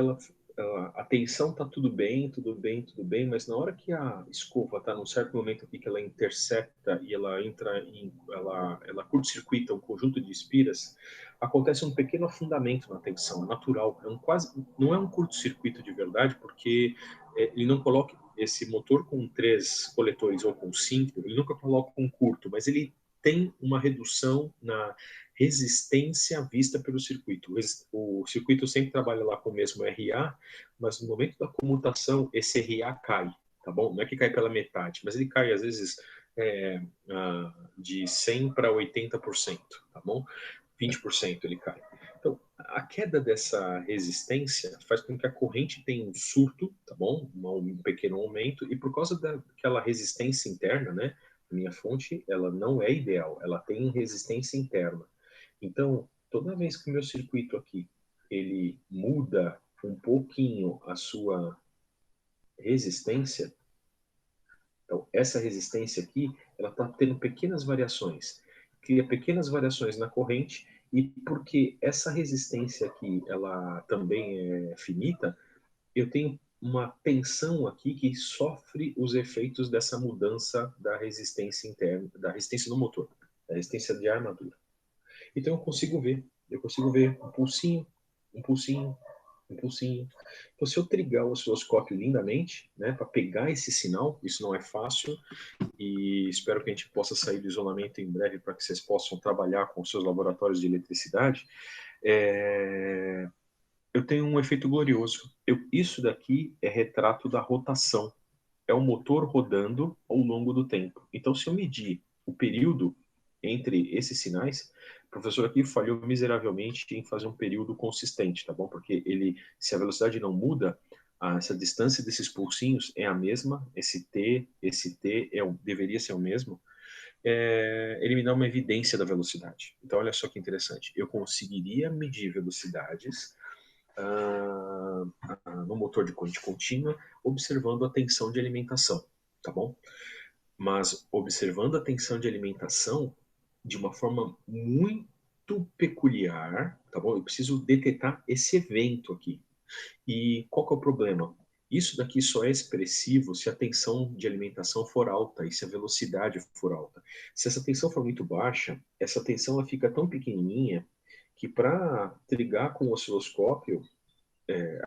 a tensão está tudo bem, tudo bem, tudo bem, mas na hora que a escova está num certo momento aqui que ela intercepta e ela entra ela curto-circuita um conjunto de espiras, acontece um pequeno afundamento na tensão, natural. Não é um curto-circuito de verdade, porque ele não coloca esse motor com 3 coletores ou com 5, ele nunca coloca um curto, mas ele tem uma redução na resistência vista pelo circuito. O circuito sempre trabalha lá com o mesmo RA, mas no momento da comutação, esse RA cai, tá bom? Não é que cai pela metade, mas ele cai, às vezes, de 100% para 80%, tá bom? 20% ele cai. Então, a queda dessa resistência faz com que a corrente tenha um surto, tá bom? Um pequeno aumento, e por causa daquela resistência interna, né? A minha fonte, ela não é ideal, ela tem resistência interna. Então, toda vez que o meu circuito aqui, ele muda um pouquinho a sua resistência, então essa resistência aqui, ela está tendo pequenas variações, cria pequenas variações na corrente, e porque essa resistência aqui, ela também é finita, eu tenho uma tensão aqui que sofre os efeitos dessa mudança da resistência interna, da resistência do motor, da resistência de armadura. Então eu consigo ver um pulsinho, um pulsinho, um pulsinho. Então, se eu trigar o osciloscópio lindamente, né, para pegar esse sinal, isso não é fácil, e espero que a gente possa sair do isolamento em breve para que vocês possam trabalhar com seus laboratórios de eletricidade. Eu tenho um efeito glorioso. Isso daqui é retrato da rotação. É o motor rodando ao longo do tempo. Então, se eu medir o período entre esses sinais, o professor aqui falhou miseravelmente em fazer um período consistente, tá bom? Porque se a velocidade não muda, essa distância desses pulsinhos é a mesma, esse T deveria ser o mesmo, ele me dá uma evidência da velocidade. Então, olha só que interessante. Eu conseguiria medir velocidades no motor de corrente contínua, observando a tensão de alimentação, tá bom? Mas observando a tensão de alimentação de uma forma muito peculiar, tá bom? Eu preciso detectar esse evento aqui. E qual que é o problema? Isso daqui só é expressivo se a tensão de alimentação for alta e se a velocidade for alta. Se essa tensão for muito baixa, essa tensão ela fica tão pequenininha que para ligar com o osciloscópio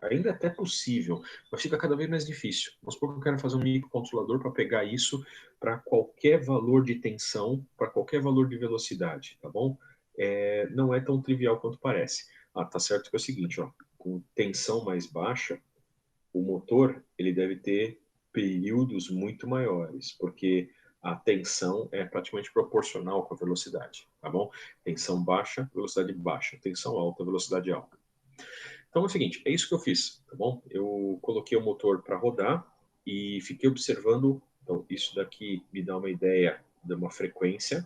ainda é até possível, mas fica cada vez mais difícil. Vamos supor que eu quero fazer um microcontrolador para pegar isso para qualquer valor de tensão, para qualquer valor de velocidade, tá bom? Não é tão trivial quanto parece. Tá certo que é o seguinte, ó, com tensão mais baixa, o motor ele deve ter períodos muito maiores, porque a tensão é praticamente proporcional com a velocidade, tá bom? Tensão baixa, velocidade baixa. Tensão alta, velocidade alta. Então é o seguinte, é isso que eu fiz, tá bom? Eu coloquei o motor para rodar e fiquei observando. Então, isso daqui me dá uma ideia de uma frequência,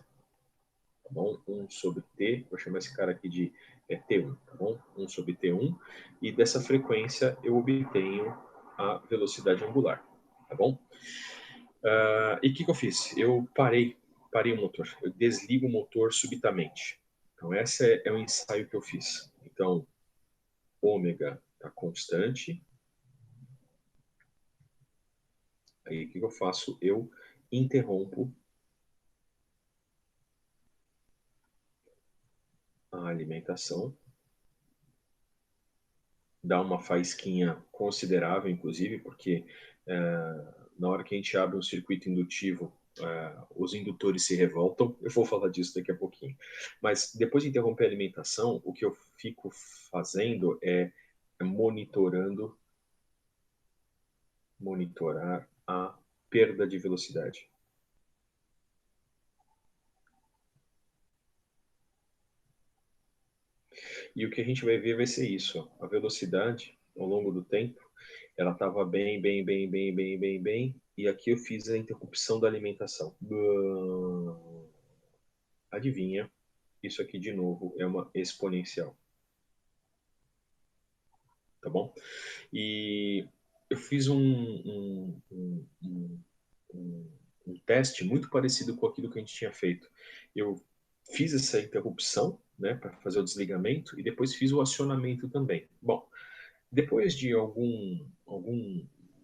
tá bom? 1 sobre T, vou chamar esse cara aqui de T1, tá bom? 1 sobre T1, e dessa frequência eu obtenho a velocidade angular, tá bom? E o que eu fiz? Eu parei o motor, eu desligo o motor subitamente. Então, esse é o ensaio que eu fiz. Então, ômega está constante. Aí, o que eu faço? Eu interrompo a alimentação. Dá uma faísquinha considerável, inclusive, porque na hora que a gente abre um circuito indutivo, os indutores se revoltam. Eu vou falar disso daqui a pouquinho. Mas depois de interromper a alimentação, o que eu fico fazendo é monitorar a perda de velocidade. E o que a gente vai ver vai ser isso. A velocidade, ao longo do tempo, ela estava bem, bem, bem, bem, bem, bem, bem. E aqui eu fiz a interrupção da alimentação. Adivinha? Isso aqui, de novo, é uma exponencial. Tá bom? E eu fiz um teste muito parecido com aquilo que a gente tinha feito. Eu fiz essa interrupção, né, para fazer o desligamento, e depois fiz o acionamento também. Bom, depois de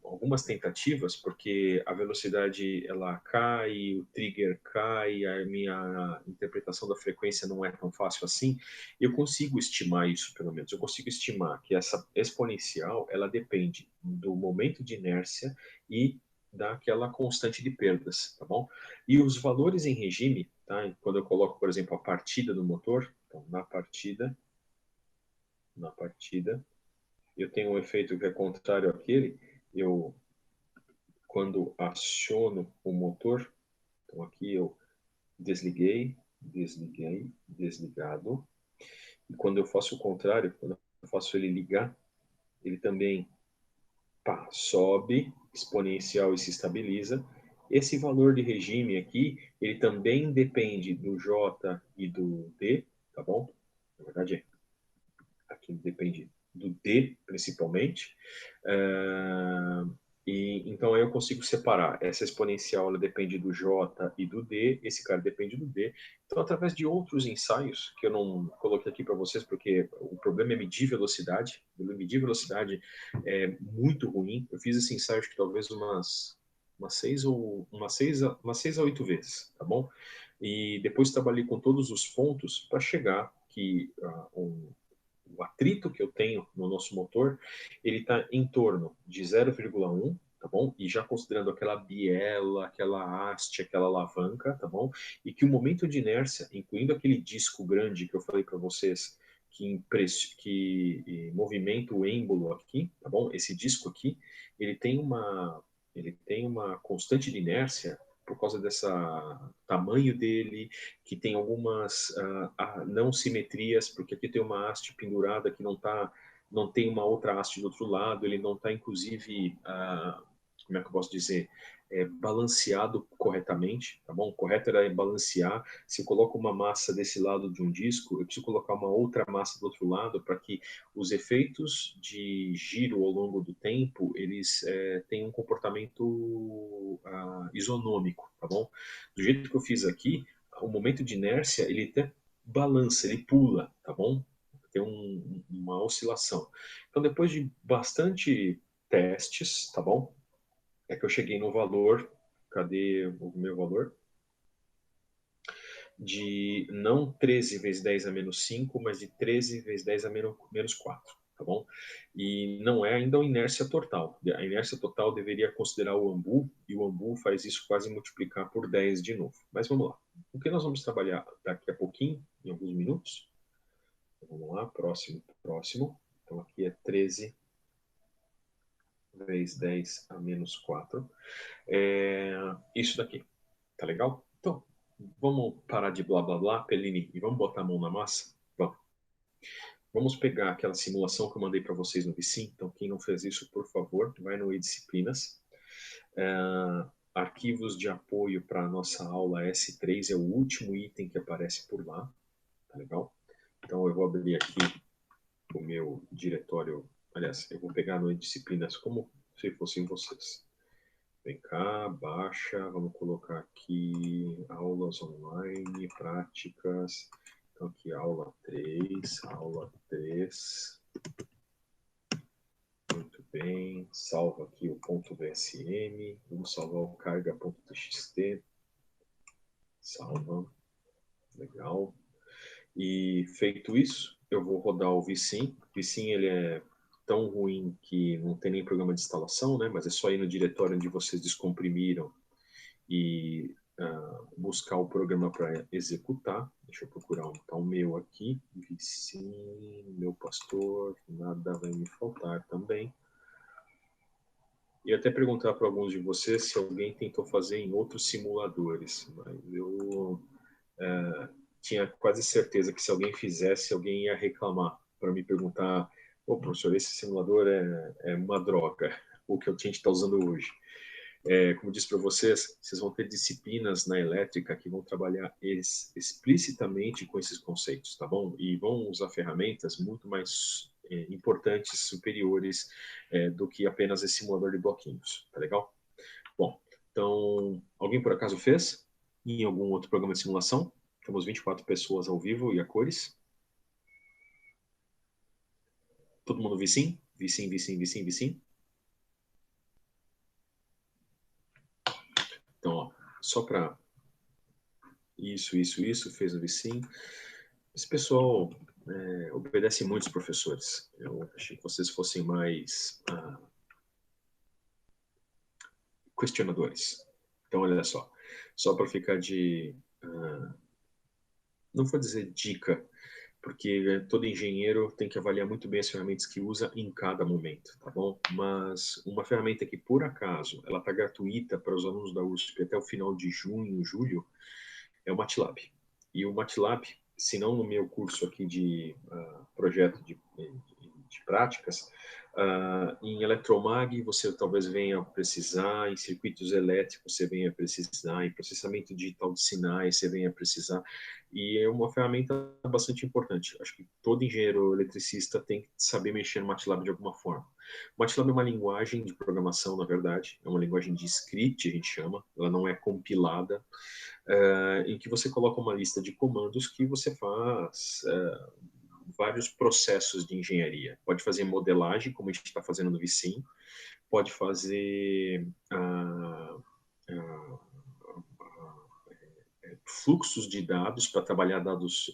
algumas tentativas, porque a velocidade ela cai, o trigger cai, a minha interpretação da frequência não é tão fácil assim, eu consigo estimar isso, pelo menos. Eu consigo estimar que essa exponencial ela depende do momento de inércia e daquela constante de perdas, tá bom? E os valores em regime, tá? Quando eu coloco, por exemplo, a partida do motor, então, na partida, eu tenho um efeito que é contrário àquele. Eu, quando aciono o motor, então aqui eu desliguei, desligado. E quando eu faço o contrário, quando eu faço ele ligar, ele também sobe, exponencial e se estabiliza. Esse valor de regime aqui, ele também depende do J e do D, tá bom? Na verdade, aqui depende do D, principalmente. E então eu consigo separar. Essa exponencial ela depende do J e do D, esse cara depende do D. Então, através de outros ensaios, que eu não coloquei aqui para vocês, porque o problema é medir velocidade. Medir velocidade é muito ruim. Eu fiz esse ensaio, acho que talvez umas 6 a 8 vezes, tá bom? E depois trabalhei com todos os pontos para chegar que o atrito que eu tenho no nosso motor, ele está em torno de 0,1, tá bom? E já considerando aquela biela, aquela haste, aquela alavanca, tá bom? E que o momento de inércia, incluindo aquele disco grande que eu falei para vocês, que movimenta o êmbolo aqui, tá bom? Esse disco aqui, ele tem uma constante de inércia por causa dessa tamanho dele, que tem algumas não simetrias, porque aqui tem uma haste pendurada que não tem uma outra haste do outro lado, ele não está, inclusive, como é que eu posso dizer, balanceado corretamente, tá bom? O correto era balancear. Se eu coloco uma massa desse lado de um disco, eu preciso colocar uma outra massa do outro lado para que os efeitos de giro ao longo do tempo, eles tenham um comportamento isonômico, tá bom? Do jeito que eu fiz aqui, o momento de inércia, ele até balança, ele pula, tá bom? Tem uma oscilação. Então, depois de bastante testes, tá bom? É que eu cheguei no valor, cadê o meu valor? De não 13 vezes 10 a menos 5, mas de 13 vezes 10 a menos 4, tá bom? E não é ainda a inércia total. A inércia total deveria considerar o AMBU, e o AMBU faz isso quase multiplicar por 10 de novo. Mas vamos lá. O que nós vamos trabalhar daqui a pouquinho, em alguns minutos? Então, vamos lá, próximo. Então aqui é 13 vezes 10 a menos 4. Isso daqui. Tá legal? Então, vamos parar de blá blá blá, Pellini, e vamos botar a mão na massa? Vamos pegar aquela simulação que eu mandei para vocês no Vicim. Então, quem não fez isso, por favor, vai no e-disciplinas. arquivos de apoio para a nossa aula S3 é o último item que aparece por lá, tá legal? Então eu vou abrir aqui o meu diretório, aliás, eu vou pegar no disciplinas como se fossem vocês. Vem cá, baixa, vamos colocar aqui aulas online, práticas. Então aqui aula 3, aula 3. Muito bem, salva aqui o ponto .vsm, vamos salvar o carga.txt, salva, legal. E feito isso, eu vou rodar o vsim. O vsim ele é tão ruim que não tem nem programa de instalação, né? Mas é só ir no diretório onde vocês descomprimiram e buscar o programa para executar. Deixa eu procurar onde está o meu aqui. Vsim, meu pastor, nada vai me faltar também. E até perguntar para alguns de vocês se alguém tentou fazer em outros simuladores, mas eu tinha quase certeza que se alguém fizesse, alguém ia reclamar para me perguntar: "Ô, professor, esse simulador é uma droga, o que a gente está usando hoje." Como disse para vocês, vocês vão ter disciplinas na elétrica que vão trabalhar explicitamente com esses conceitos, tá bom? E vão usar ferramentas muito mais importantes, superiores do que apenas esse simulador de bloquinhos, tá legal? Bom, então, alguém por acaso fez em algum outro programa de simulação? Temos 24 pessoas ao vivo e a cores. Todo mundo vsim? Vsim, vsim, vsim, vsim? Então, ó, só para isso, fez o vsim. Esse pessoal obedece muitos professores. Eu achei que vocês fossem mais questionadores. Então, olha só para ficar de... não vou dizer dica, porque todo engenheiro tem que avaliar muito bem as ferramentas que usa em cada momento, tá bom? Mas uma ferramenta que, por acaso, ela está gratuita para os alunos da USP até o final de junho, julho, é o MATLAB. E o MATLAB, se não no meu curso aqui de projeto de práticas, em eletromag você talvez venha precisar, em circuitos elétricos você venha precisar, em processamento digital de sinais você venha precisar, e é uma ferramenta bastante importante. Acho que todo engenheiro eletricista tem que saber mexer no MATLAB de alguma forma. O MATLAB é uma linguagem de programação, na verdade, é uma linguagem de script, a gente chama, ela não é compilada, em que você coloca uma lista de comandos que você faz vários processos de engenharia. Pode fazer modelagem, como a gente está fazendo no vsim, pode fazer fluxos de dados para trabalhar dados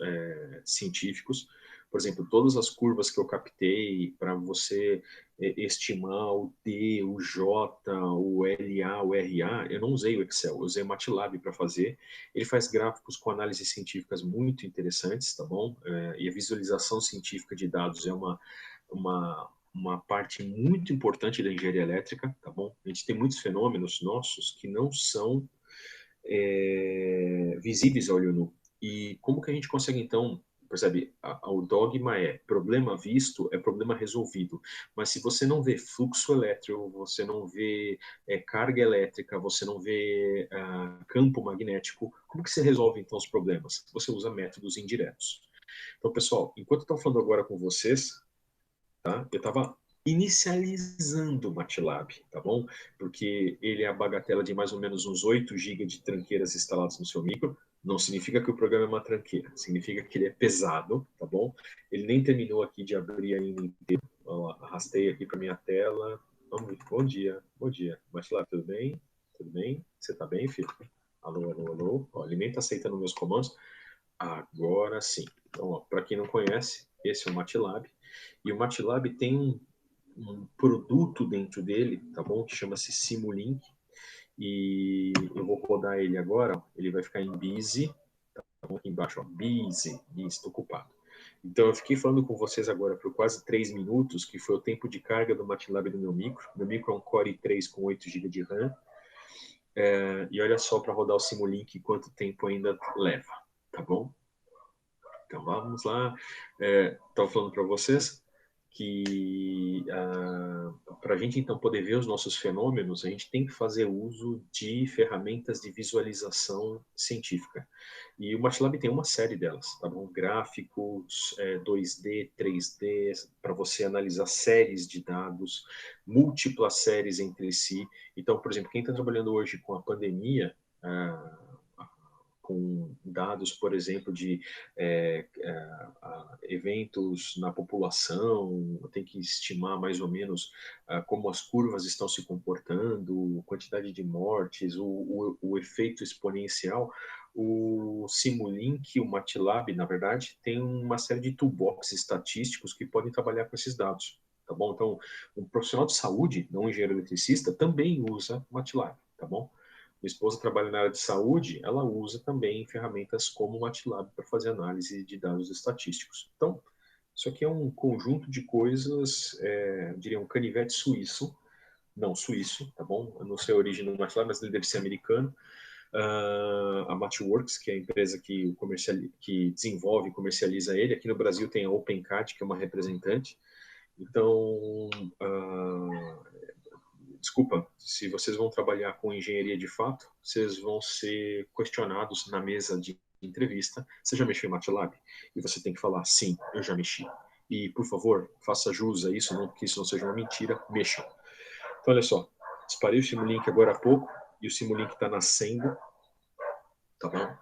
científicos. Por exemplo, todas as curvas que eu captei para você estimar o D, o J, o LA, o RA, eu não usei o Excel, eu usei o MATLAB para fazer. Ele faz gráficos com análises científicas muito interessantes, tá bom? E a visualização científica de dados é uma parte muito importante da engenharia elétrica, tá bom? A gente tem muitos fenômenos nossos que não são visíveis a olho nu. E como que a gente consegue, então, percebe, o dogma é problema visto, é problema resolvido. Mas se você não vê fluxo elétrico, você não vê carga elétrica, você não vê campo magnético, como que você resolve, então, os problemas? Você usa métodos indiretos. Então, pessoal, enquanto eu estou falando agora com vocês, tá? Eu estava inicializando o MATLAB, tá bom? Porque ele é a bagatela de mais ou menos uns 8 GB de tranqueiras instaladas no seu micro. Não significa que o programa é uma tranqueira, significa que ele é pesado, tá bom? Ele nem terminou aqui de abrir ainda inteiro. Arrastei aqui para minha tela. Bom dia, bom dia. MATLAB, tudo bem? Tudo bem? Você tá bem, filho? Alô, alô, alô. Ó, ele nem tá aceitando meus comandos. Agora sim. Então, para quem não conhece, esse é o MATLAB. E o MATLAB tem um produto dentro dele, tá bom? Que chama-se Simulink. E eu vou rodar ele agora. Ele vai ficar em Busy. Tá bom? Aqui embaixo, ó. Busy. Estou ocupado. Então, eu fiquei falando com vocês agora por quase 3 minutos, que foi o tempo de carga do MATLAB do meu micro. Meu micro é um Core i3 com 8 GB de RAM. E olha só para rodar o Simulink quanto tempo ainda leva, tá bom? Então vamos lá. Estava falando para vocês que para a gente então poder ver os nossos fenômenos, a gente tem que fazer uso de ferramentas de visualização científica. E o MATLAB tem uma série delas, tá bom? Gráficos, 2D, 3D, para você analisar séries de dados, múltiplas séries entre si. Então, por exemplo, quem está trabalhando hoje com a pandemia, com dados, por exemplo, de eventos na população, tem que estimar mais ou menos como as curvas estão se comportando, quantidade de mortes, o efeito exponencial. O Simulink, o MATLAB, na verdade, tem uma série de toolboxes estatísticos que podem trabalhar com esses dados. Tá bom? Então, um profissional de saúde, não um engenheiro eletricista, também usa MATLAB, tá bom? Minha esposa trabalha na área de saúde, ela usa também ferramentas como o MATLAB para fazer análise de dados estatísticos. Então, isso aqui é um conjunto de coisas, diria um canivete suíço, não suíço, tá bom? Eu não sei a origem do MATLAB, mas ele deve ser americano. A MathWorks, que é a empresa que desenvolve e comercializa ele. Aqui no Brasil tem a OpenCAD, que é uma representante. Então, desculpa, se vocês vão trabalhar com engenharia de fato, vocês vão ser questionados na mesa de entrevista. Você já mexeu em MATLAB? E você tem que falar, sim, eu já mexi. E, por favor, faça jus a isso, não que isso não seja uma mentira, mexam. Então, olha só, disparei o Simulink agora há pouco, e o Simulink está nascendo, tá bom?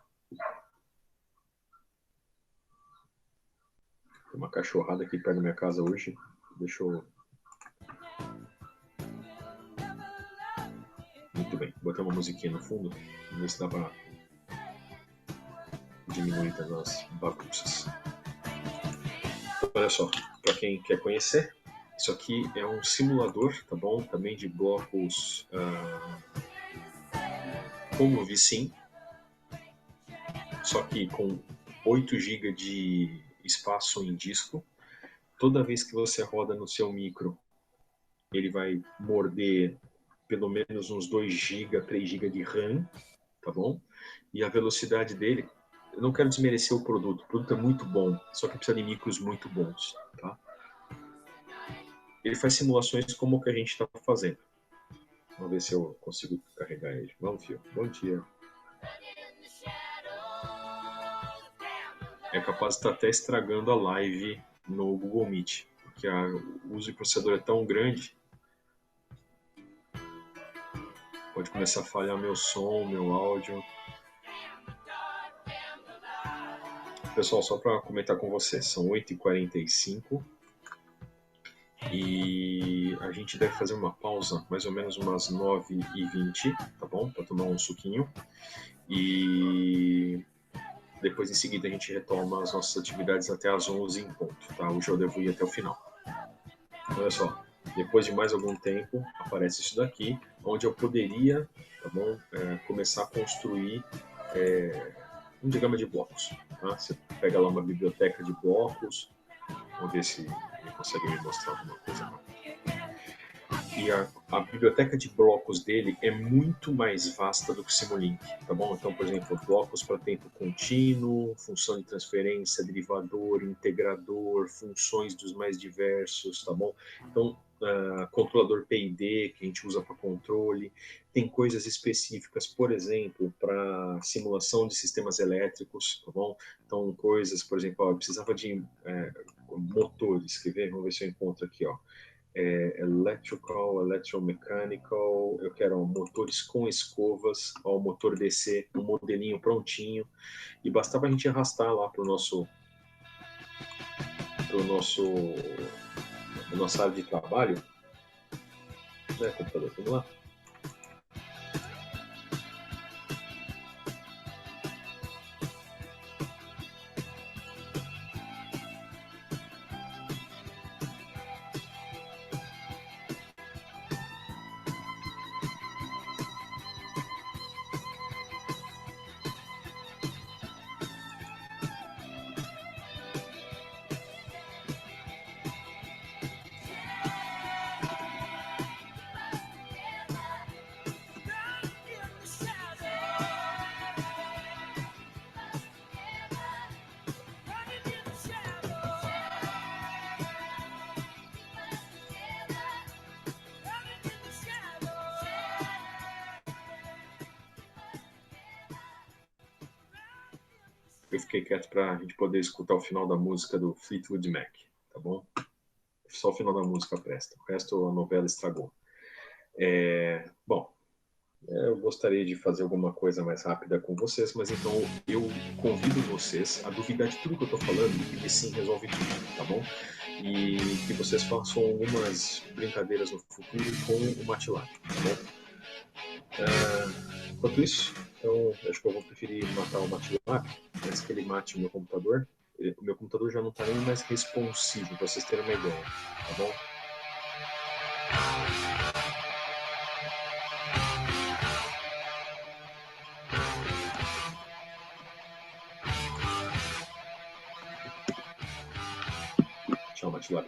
Tem uma cachorrada aqui perto da minha casa hoje, deixa eu... Muito bem, vou botar uma musiquinha no fundo, ver se dá para diminuir as bagunças. Olha só, para quem quer conhecer, isso aqui é um simulador, tá bom? Também de blocos como o vSim, só que com 8 GB de espaço em disco. Toda vez que você roda no seu micro, ele vai morder pelo menos uns 2 GB, 3 GB de RAM, tá bom? E a velocidade dele, eu não quero desmerecer o produto é muito bom, só que precisa de micros muito bons, tá? Ele faz simulações como o que a gente está fazendo. Vamos ver se eu consigo carregar ele. Vamos, filho. Bom dia. É capaz de estar até estragando a live no Google Meet, porque o uso de processador é tão grande. Pode começar a falhar meu som, meu áudio. Pessoal, só para comentar com vocês, são 8h45 e a gente deve fazer uma pausa, mais ou menos umas 9h20, tá bom? Para tomar um suquinho. E depois, em seguida, a gente retoma as nossas atividades até às 11h em ponto, tá? Hoje eu devo ir até o final. Olha só, depois de mais algum tempo, aparece isso daqui, onde eu poderia, tá bom? Começar a construir um diagrama de blocos. Tá? Você pega lá uma biblioteca de blocos, vamos ver se ele consegue me mostrar alguma coisa. Não. E a biblioteca de blocos dele é muito mais vasta do que o Simulink, tá bom? Então, por exemplo, blocos para tempo contínuo, função de transferência, derivador, integrador, funções dos mais diversos, tá bom? Então, controlador PID, que a gente usa para controle, tem coisas específicas, por exemplo, para simulação de sistemas elétricos, tá bom? Então, coisas, por exemplo, eu precisava de motores, quer ver? Vamos ver se eu encontro aqui, ó. Electrical, electromechanical, eu quero motores com escovas, ó, o motor DC, um modelinho prontinho, e bastava a gente arrastar lá para nossa área de trabalho, né, computador, vamos lá. eu fiquei quieto para a gente poder escutar o final da música do Fleetwood Mac, tá bom? Só o final da música presta, o resto a novela estragou. Bom, eu gostaria de fazer alguma coisa mais rápida com vocês, mas então eu convido vocês a duvidar de tudo que eu estou falando e que sim resolve tudo, tá bom? E que vocês façam algumas brincadeiras no futuro com o MATLAB, tá bom? Enquanto isso, então, acho que eu vou preferir matar o MATLAB antes que ele mate o meu computador. O meu computador já não está nem mais responsivo, para vocês terem uma ideia, tá bom? Tchau, MATLAB.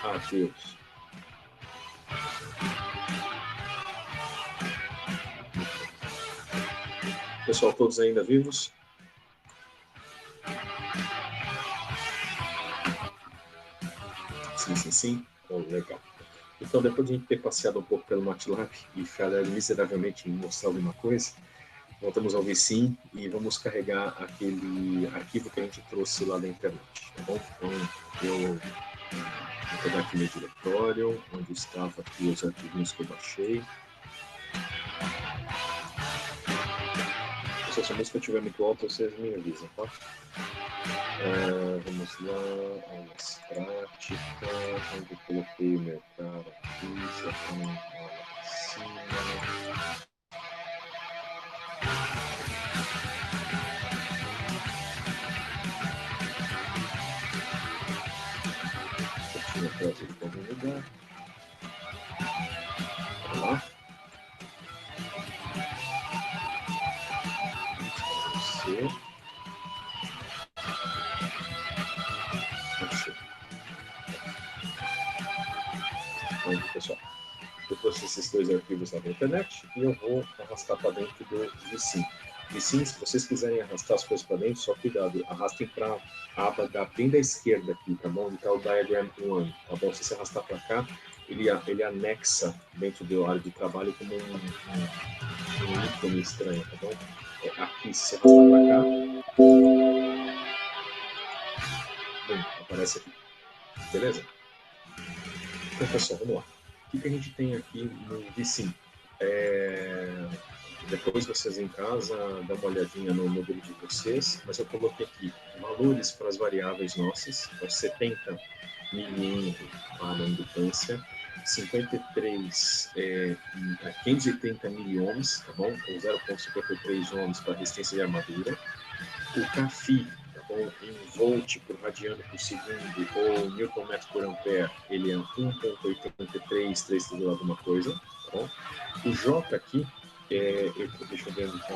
Adeus. Pessoal, todos ainda vivos? Sim, sim, sim. Oh, legal. Então, depois de a gente ter passeado um pouco pelo MATLAB e falhado miseravelmente em mostrar alguma coisa, voltamos ao VSim e vamos carregar aquele arquivo que a gente trouxe lá da internet, tá bom? Então, eu vou pegar aqui meu diretório, onde estava aqui os arquivos que eu baixei. Se essa música estiver muito alta, vocês me avisam, tá? Vamos lá, aulas práticas, onde eu coloquei o meu cara aqui, cercando lá para cima. Tinha trazido para algum lugar. Vamos lá. Você. Achei. Então, pessoal, eu trouxe esses dois arquivos lá na internet e eu vou arrastar para dentro do VSim. VSim, se vocês quiserem arrastar as coisas para dentro, só cuidado, arrastem para a aba bem da esquerda aqui, tá bom? Onde está o Diagram 1, tá bom? Se você arrastar para cá, ele anexa dentro do área de trabalho como um ícone estranho, tá bom? Aqui, se você arrastar para cá, aparece aqui, beleza? Então, pessoal, vamos lá. O que a gente tem aqui no VSim? Depois vocês em casa dão uma olhadinha no modelo de vocês, mas eu coloquei aqui valores para as variáveis nossas, então 70 milímetros para a indutância, 53, 530 miliohms, tá bom? Então 0,53 ohms para resistência de armadura. O CAFI, tá bom? Em volt por radiano por segundo ou newton metro por ampere, ele é 1,83, 3 alguma coisa, tá bom? O J aqui, deixa eu ver onde está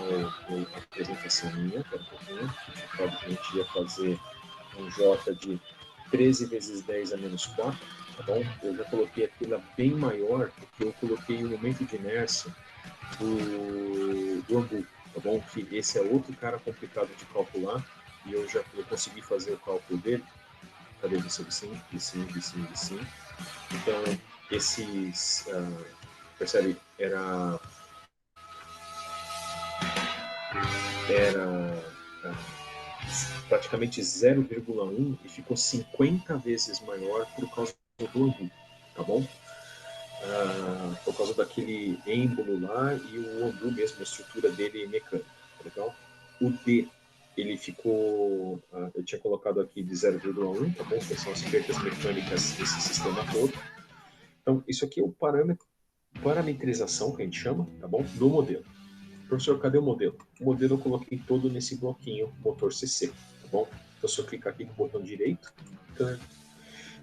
a apresentação minha, pera um pouquinho, a gente ia fazer um J de 13 vezes 10 a menos 4, tá bom? Eu já coloquei aquilo bem maior, porque eu coloquei o momento de inércia do Ambu, tá bom? Que esse é outro cara complicado de calcular, e eu consegui fazer o cálculo dele. Cadê você? Sim. Então, esses, percebe, era praticamente 0,1 e ficou 50 vezes maior por causa do Ambu, tá bom? Por causa daquele êmbolo lá e o Ambu mesmo, a estrutura dele mecânica, tá legal? O D, ele ficou, eu tinha colocado aqui de 0,1, tá bom? Que são as perdas mecânicas desse sistema todo. Então, isso aqui é o parametrização, que a gente chama, tá bom? Do modelo. Professor, cadê o modelo? O modelo eu coloquei todo nesse bloquinho, motor CC, tá bom? Então, se eu clicar aqui com o botão direito,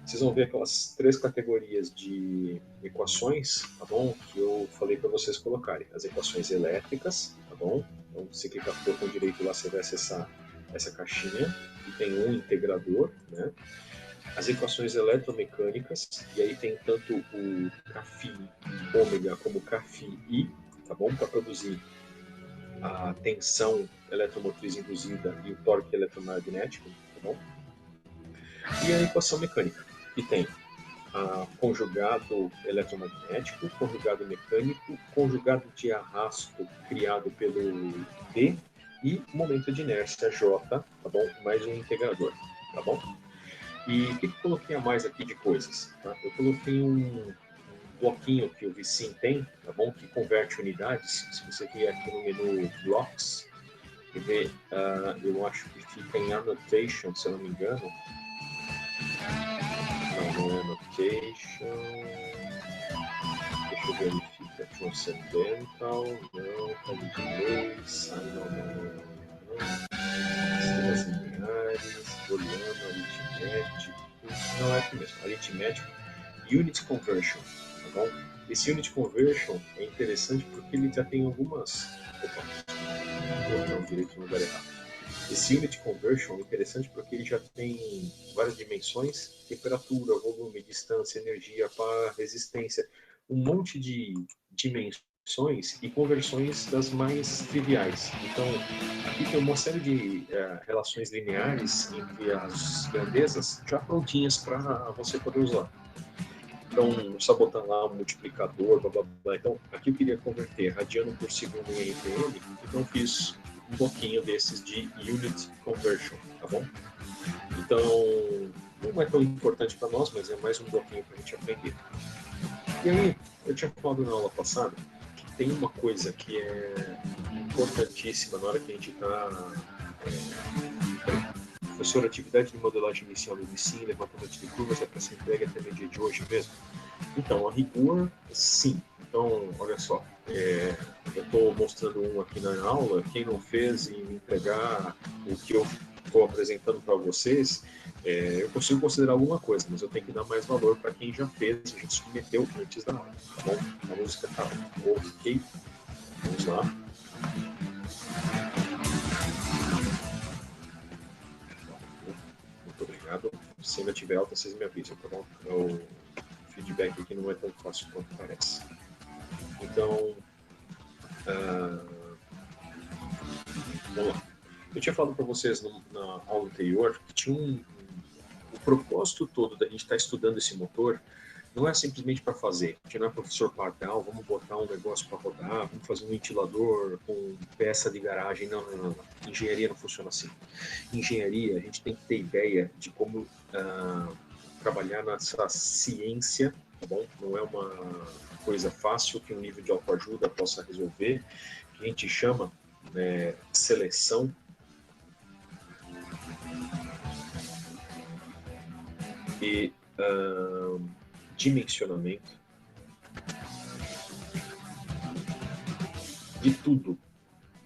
vocês vão ver aquelas 3 categorias de equações, tá bom? Que eu falei para vocês colocarem. As equações elétricas, tá bom? Então, você clicar com o botão direito lá, você vai acessar essa caixinha, e tem um integrador, né? As equações eletromecânicas, e aí tem tanto o Kφ ômega como o Kφ-I, tá bom? Para produzir a tensão eletromotriz induzida e o torque eletromagnético, tá bom? E a equação mecânica, que tem conjugado eletromagnético, conjugado mecânico, conjugado de arrasto criado pelo D e momento de inércia J, tá bom? Mais um integrador, tá bom? E o que eu coloquei a mais aqui de coisas? Tá? Eu coloquei um bloquinho que o Vicim tem, tá bom? Que converte unidades. Se você vier aqui no menu Blocks, e ver, eu acho que fica em Annotation, se eu não me engano. Não é Annotation. Deixa eu verificar. Transcendental, não. Código de inglês. Não. Sistemas lineares, booleano, aritmético. Não é aqui mesmo. Aritmético. Unit Conversion, tá bom? Esse Unit Conversion é interessante porque ele já tem algumas... Opa, não, direito no lugar errado. Esse Unit Conversion é interessante porque ele já tem várias dimensões, temperatura, volume, distância, energia, par, resistência, um monte de dimensões e conversões das mais triviais. Então, aqui tem uma série de relações lineares entre as grandezas já prontinhas para você poder usar. Então, só botar lá um multiplicador, blá, blá, blá. Então, aqui eu queria converter radiano por segundo em RPM, então eu fiz um bloquinho desses de Unit Conversion, tá bom? Então, não é tão importante para nós, mas é mais um bloquinho para a gente aprender. E aí, eu tinha falado na aula passada que tem uma coisa que é importantíssima na hora que a gente está... Professor, atividade de modelagem inicial do Vicim, levantamento de curvas, é para ser entregue até meio dia de hoje mesmo? Então, a rigor, sim. Então, olha só, eu estou mostrando um aqui na aula, quem não fez e me entregar o que eu estou apresentando para vocês, eu consigo considerar alguma coisa, mas eu tenho que dar mais valor para quem já fez, a gente submeteu antes da aula, tá bom? A música tá ok, vamos lá. Muito obrigado. Se ainda tiver alta, vocês me avisam, tá bom? O feedback aqui não é tão fácil quanto parece. Então, vamos lá. Eu tinha falado para vocês na aula anterior que tinha o propósito todo da gente estar estudando esse motor não é simplesmente para fazer. A gente não é professor Pardal, vamos botar um negócio para rodar, vamos fazer um ventilador com peça de garagem. Não. Engenharia não funciona assim. Engenharia, a gente tem que ter ideia de como trabalhar nessa ciência, tá bom? Não é uma coisa fácil que um nível de autoajuda possa resolver, que a gente chama seleção e dimensionamento de tudo.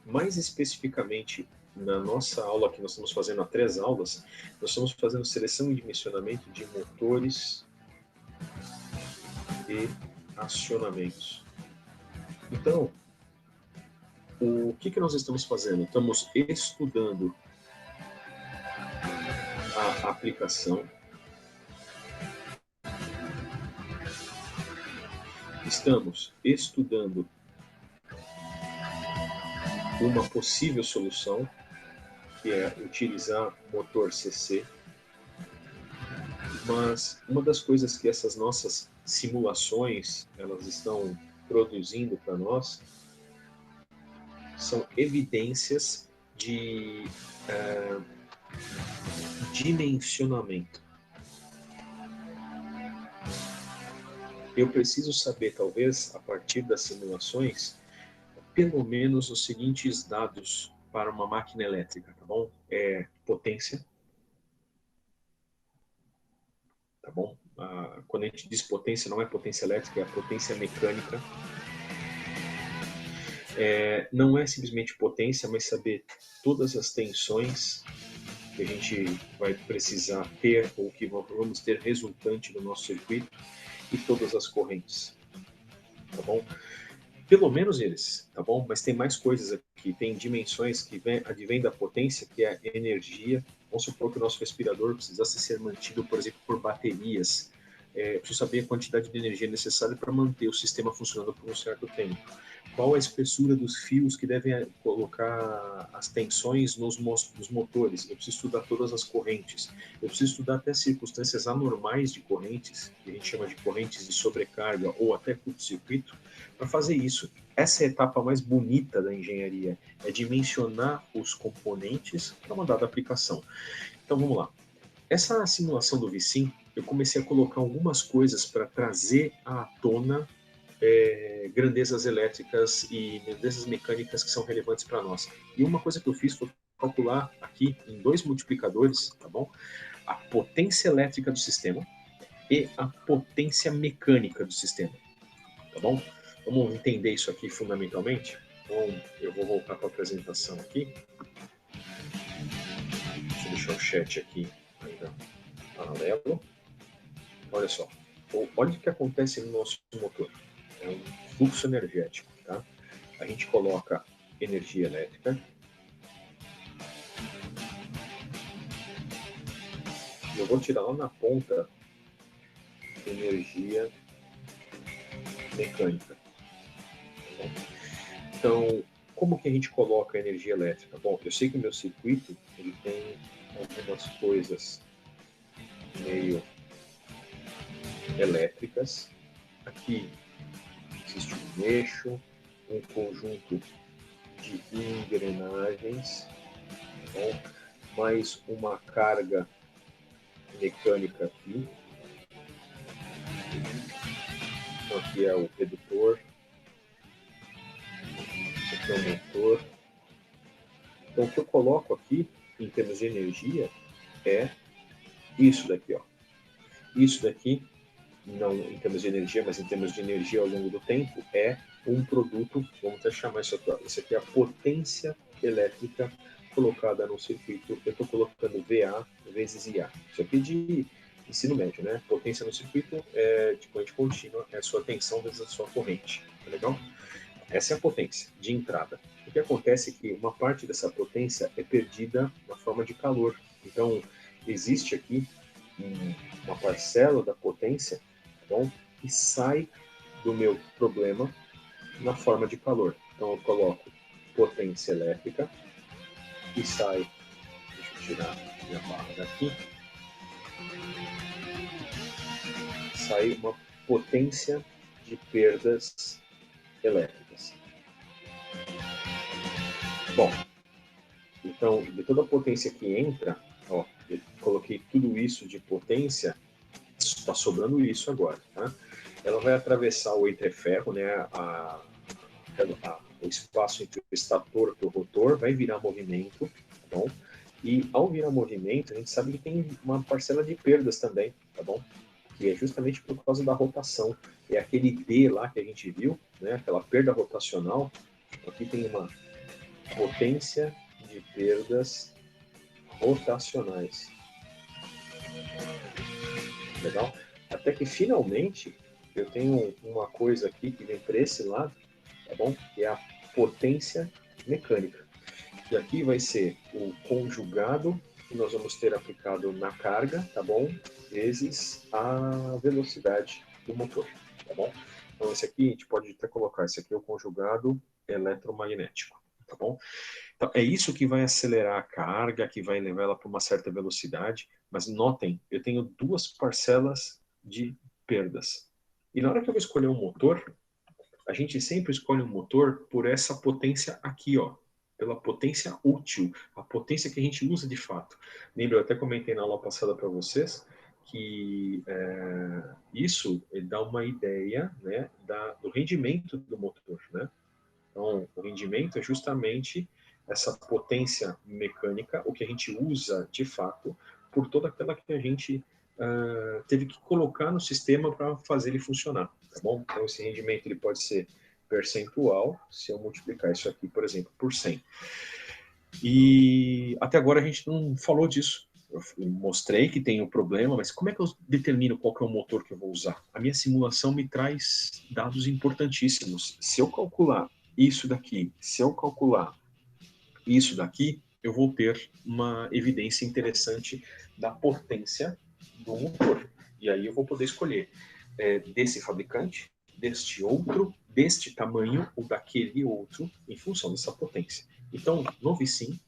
Mais especificamente, na nossa aula que nós estamos fazendo há 3 aulas, nós estamos fazendo seleção e dimensionamento de motores e acionamentos. Então, o que nós estamos fazendo? Estamos estudando a aplicação, estamos estudando uma possível solução, que é utilizar motor CC, mas uma das coisas que essas nossas simulações elas estão produzindo para nós são evidências de dimensionamento. Eu preciso saber, talvez, a partir das simulações, pelo menos os seguintes dados para uma máquina elétrica, tá bom? Potência, tá bom? Quando a gente diz potência, não é potência elétrica, é a potência mecânica. Não é simplesmente potência, mas saber todas as tensões que a gente vai precisar ter, ou que vamos ter resultante do nosso circuito, e todas as correntes, tá bom? Pelo menos eles, tá bom? Mas tem mais coisas aqui, tem dimensões que advêm da potência, que é a energia. Vamos supor que o nosso respirador precisasse ser mantido, por exemplo, por baterias. Preciso saber a quantidade de energia necessária para manter o sistema funcionando por um certo tempo. Qual a espessura dos fios que devem colocar as tensões nos motores? Eu preciso estudar todas as correntes. Eu preciso estudar até circunstâncias anormais de correntes, que a gente chama de correntes de sobrecarga ou até curto-circuito, para fazer isso. Essa é a etapa mais bonita da engenharia, é dimensionar os componentes para uma dada aplicação. Então vamos lá. Essa simulação do vSim, eu comecei a colocar algumas coisas para trazer à tona grandezas elétricas e grandezas mecânicas que são relevantes para nós. E uma coisa que eu fiz foi calcular aqui em 2 multiplicadores, tá bom? A potência elétrica do sistema e a potência mecânica do sistema, tá bom? Vamos entender isso aqui fundamentalmente? Então, eu vou voltar para a apresentação aqui. Deixa eu deixar o chat aqui ainda paralelo. Olha só. Olha o que acontece no nosso motor. É um fluxo energético, tá? A gente coloca energia elétrica. E eu vou tirar lá na ponta energia mecânica. Então, como que a gente coloca a energia elétrica? Bom, eu sei que o meu circuito ele tem algumas coisas meio elétricas. Aqui existe um eixo, um conjunto de engrenagens, bom, mais uma carga mecânica aqui. Então, aqui é o redutor. Esse aqui é o motor. Então, o que eu coloco aqui, em termos de energia, é isso daqui, ó. Isso daqui, não em termos de energia, mas em termos de energia ao longo do tempo, é um produto, vamos até chamar isso aqui é a potência elétrica colocada no circuito. Eu estou colocando VA vezes IA. Isso aqui é de ensino médio, né? Potência no circuito é de corrente contínua, é a sua tensão vezes a sua corrente. Tá legal? Essa é a potência de entrada. O que acontece é que uma parte dessa potência é perdida na forma de calor. Então, existe aqui uma parcela da potência, bom, que sai do meu problema na forma de calor. Então, eu coloco potência elétrica e sai, deixa eu tirar minha barra daqui, sai uma potência de perdas elétricas. Bom, então, de toda a potência que entra, ó, eu coloquei tudo isso de potência, está sobrando isso agora, tá? Ela vai atravessar o entreferro, né, o espaço entre o estator e o rotor, vai virar movimento, tá bom? E ao virar movimento, a gente sabe que tem uma parcela de perdas também, tá bom? Que é justamente por causa da rotação. É aquele D lá que a gente viu, né, aquela perda rotacional. Aqui tem uma potência de perdas rotacionais. Legal? Até que finalmente eu tenho uma coisa aqui que vem para esse lado, tá bom? Que é a potência mecânica. E aqui vai ser o conjugado que nós vamos ter aplicado na carga, tá bom? Vezes a velocidade do motor, tá bom? Então esse aqui a gente pode até colocar, esse aqui é o conjugado eletromagnético, tá bom? Então, é isso que vai acelerar a carga, que vai levar ela para uma certa velocidade. Mas notem, eu tenho 2 parcelas de perdas. E na hora que eu vou escolher um motor, a gente sempre escolhe um motor por essa potência aqui, ó, pela potência útil, a potência que a gente usa de fato. Lembra, eu até comentei na aula passada para vocês que isso dá uma ideia, né, do rendimento do motor, né? Então, o rendimento é justamente essa potência mecânica, o que a gente usa de fato, por toda aquela que a gente teve que colocar no sistema para fazer ele funcionar, tá bom? Então, esse rendimento ele pode ser percentual, se eu multiplicar isso aqui, por exemplo, por 100. E até agora a gente não falou disso. Eu mostrei que tem um problema, mas como é que eu determino qual que é o motor que eu vou usar? A minha simulação me traz dados importantíssimos. Se eu calcular isso daqui, se eu calcular isso daqui, eu vou ter uma evidência interessante da potência do motor. E aí eu vou poder escolher desse fabricante, deste outro, deste tamanho ou daquele outro, em função dessa potência. Então, no VSIM,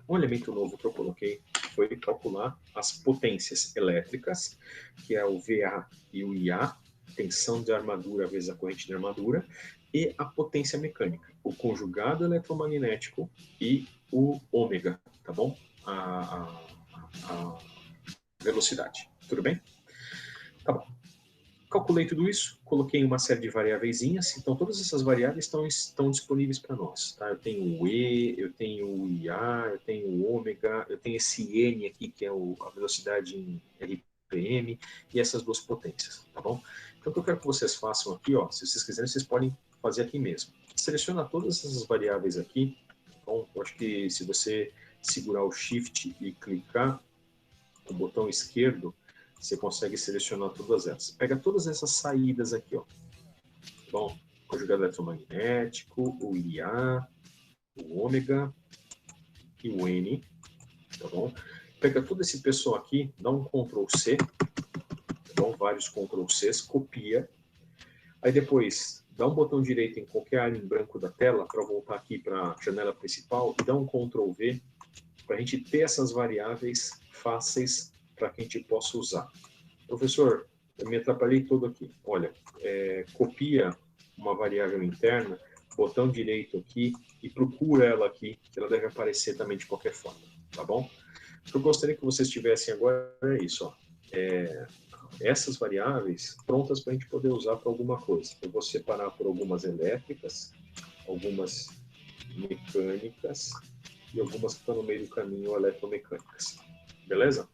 um elemento novo que eu coloquei foi calcular as potências elétricas, que é o VA e o IA, tensão de armadura vezes a corrente de armadura, e a potência mecânica, o conjugado eletromagnético e o ômega, tá bom? A velocidade. Tudo bem? Tá bom. Calculei tudo isso, coloquei uma série de variáveiszinhas, então todas essas variáveis estão disponíveis para nós. Tá? Eu tenho o E, eu tenho o IA, eu tenho o ômega, eu tenho esse N aqui, que é a velocidade em RPM, e essas duas potências, tá bom? Então o que eu quero que vocês façam aqui, ó, se vocês quiserem, vocês podem fazer aqui mesmo. Seleciona todas essas variáveis aqui, tá bom? Eu acho que se você segurar o Shift e clicar com o botão esquerdo, você consegue selecionar todas elas. Pega todas essas saídas aqui, ó. Bom, conjugado eletromagnético, o IA, o ômega e o N, tá bom? Pega todo esse pessoal aqui, dá um Ctrl C, tá bom? Vários Ctrl Cs, copia. Aí depois, dá um botão direito em qualquer área em branco da tela para voltar aqui para a janela principal e dá um Ctrl V para a gente ter essas variáveis fáceis para que a gente possa usar. Professor, eu me atrapalhei todo aqui. Olha, copia uma variável interna, botão direito aqui e procura ela aqui, que ela deve aparecer também de qualquer forma, tá bom? O que eu gostaria que vocês tivessem agora é isso, ó. Essas variáveis prontas para a gente poder usar para alguma coisa. Eu vou separar por algumas elétricas, algumas mecânicas e algumas que estão no meio do caminho eletromecânicas. Beleza?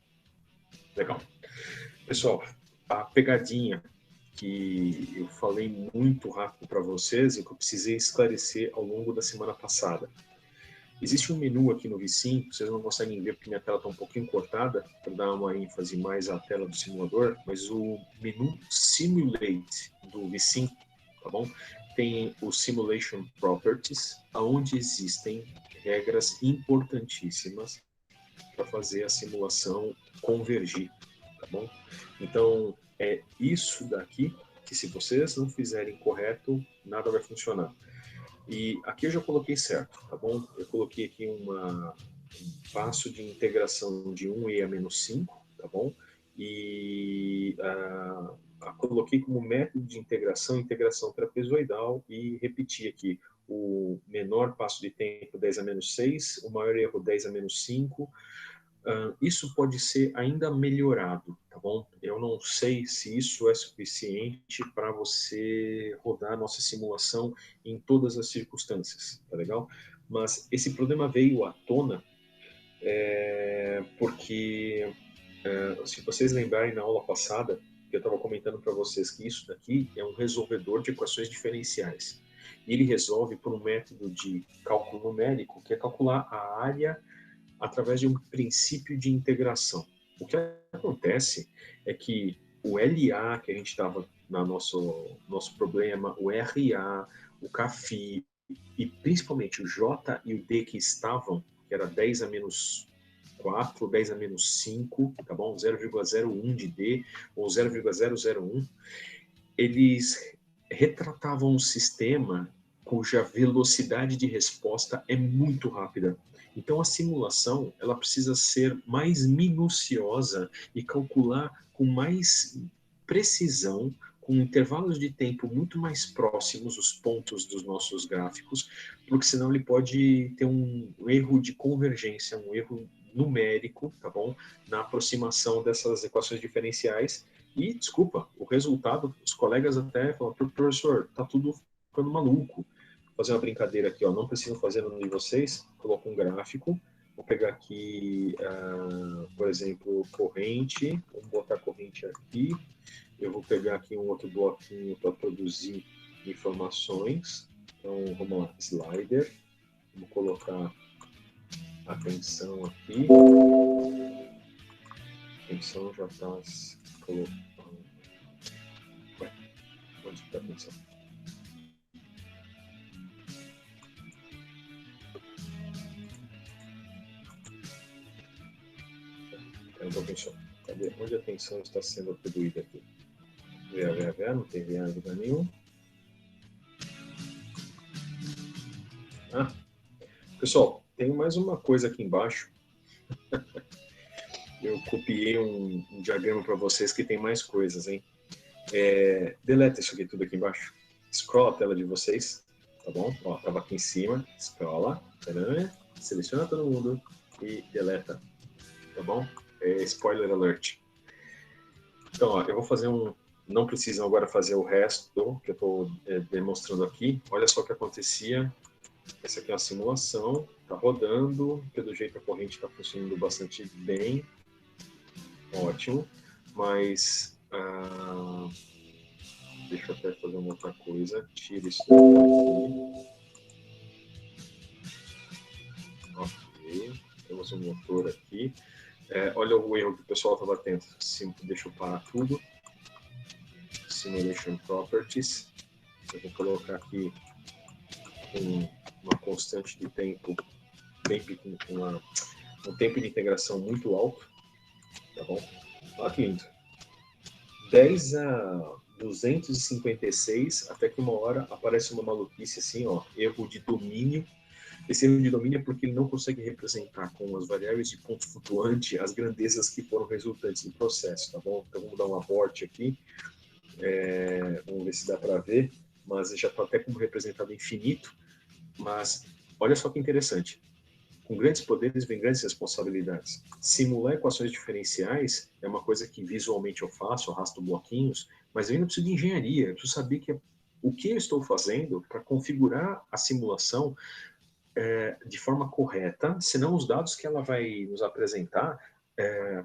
Legal. Pessoal, a pegadinha que eu falei muito rápido para vocês e que eu precisei esclarecer ao longo da semana passada. Existe um menu aqui no VSIM, vocês não conseguem ver porque minha tela está um pouquinho cortada, para dar uma ênfase mais à tela do simulador, mas o menu Simulate do VSIM, tá bom? Tem o Simulation Properties, onde existem regras importantíssimas para fazer a simulação convergir, tá bom? Então, é isso daqui que se vocês não fizerem correto, nada vai funcionar. E aqui eu já coloquei certo, tá bom? Eu coloquei aqui um passo de integração de 1e a menos 5, tá bom? E coloquei como método de integração trapezoidal e repeti aqui o menor passo de tempo 10 a menos 6, o maior erro 10 a menos 5, isso pode ser ainda melhorado, tá bom? Eu não sei se isso é suficiente para você rodar a nossa simulação em todas as circunstâncias, tá legal? Mas esse problema veio à tona porque, se vocês lembrarem na aula passada, eu estava comentando para vocês que isso daqui é um resolvedor de equações diferenciais. E ele resolve por um método de cálculo numérico, que é calcular a área através de um princípio de integração. O que acontece é que o LA, que a gente estava no nosso problema, o RA, o CAFI, e principalmente o J e o D que estavam, que era 10 a menos 4, 10 a menos 5, tá bom? 0,01 de D ou 0,001, eles retratavam um sistema cuja velocidade de resposta é muito rápida. Então a simulação ela precisa ser mais minuciosa e calcular com mais precisão, com intervalos de tempo muito mais próximos os pontos dos nossos gráficos, porque senão ele pode ter um erro de convergência, um erro numérico, tá bom? Na aproximação dessas equações diferenciais. E, desculpa, o resultado, os colegas até falam, professor, tá tudo ficando maluco. Vou fazer uma brincadeira aqui, ó, não preciso fazer no de vocês, coloco um gráfico, vou pegar aqui, por exemplo, corrente, vamos botar corrente aqui, eu vou pegar aqui um outro bloquinho para produzir informações, então vamos lá, slider, vamos colocar Atenção aqui. Atenção já está colocando. Onde está a atenção? Espera um pouquinho só. Cadê? Onde a atenção está sendo atribuída aqui? VA, não tem VA em lugar nenhum. Pessoal, tem mais uma coisa aqui embaixo. Eu copiei um diagrama para vocês que tem mais coisas, hein? Deleta isso aqui tudo aqui embaixo. Scrolla a tela de vocês, tá bom? Ó, tava aqui em cima. Scrolla, seleciona todo mundo e deleta, tá bom? Spoiler alert. Então, ó, eu vou fazer não precisam agora fazer o resto que eu estou demonstrando aqui. Olha só o que acontecia. Essa aqui é uma simulação, está rodando, pelo jeito a corrente está funcionando bastante bem. Ótimo. Mas deixa eu até fazer uma outra coisa. Tira isso daqui. Ok. Temos um motor aqui. Olha o erro que o pessoal estava tendo. Deixa eu parar tudo. Simulation Properties. Eu vou colocar aqui uma constante de tempo um tempo de integração muito alto, tá bom? Olha que lindo. 10 a 256, até que uma hora aparece uma maluquice assim, ó, erro de domínio. Esse erro de domínio é porque ele não consegue representar com as variáveis de ponto flutuante as grandezas que foram resultantes do processo, tá bom? Então vamos dar um abort aqui, vamos ver se dá para ver, mas já está até como representado infinito. Mas olha só que interessante. Com grandes poderes vem grandes responsabilidades. Simular equações diferenciais é uma coisa que visualmente eu faço, eu arrasto bloquinhos, mas eu ainda preciso de engenharia. Eu preciso saber o que eu estou fazendo para configurar a simulação de forma correta, senão os dados que ela vai nos apresentar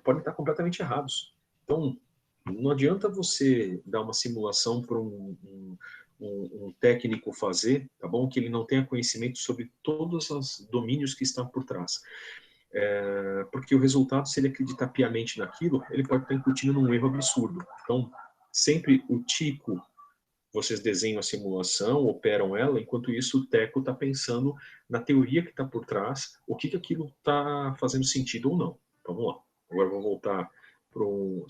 podem estar completamente errados. Então, não adianta você dar uma simulação para um técnico fazer, tá bom? Que ele não tenha conhecimento sobre todos os domínios que estão por trás. Porque o resultado, se ele acreditar piamente naquilo, ele pode estar incutindo num erro absurdo. Então, sempre o Tico, vocês desenham a simulação, operam ela, enquanto isso o Teco está pensando na teoria que está por trás, o que aquilo está fazendo sentido ou não. Então, vamos lá. Agora eu vou voltar para uma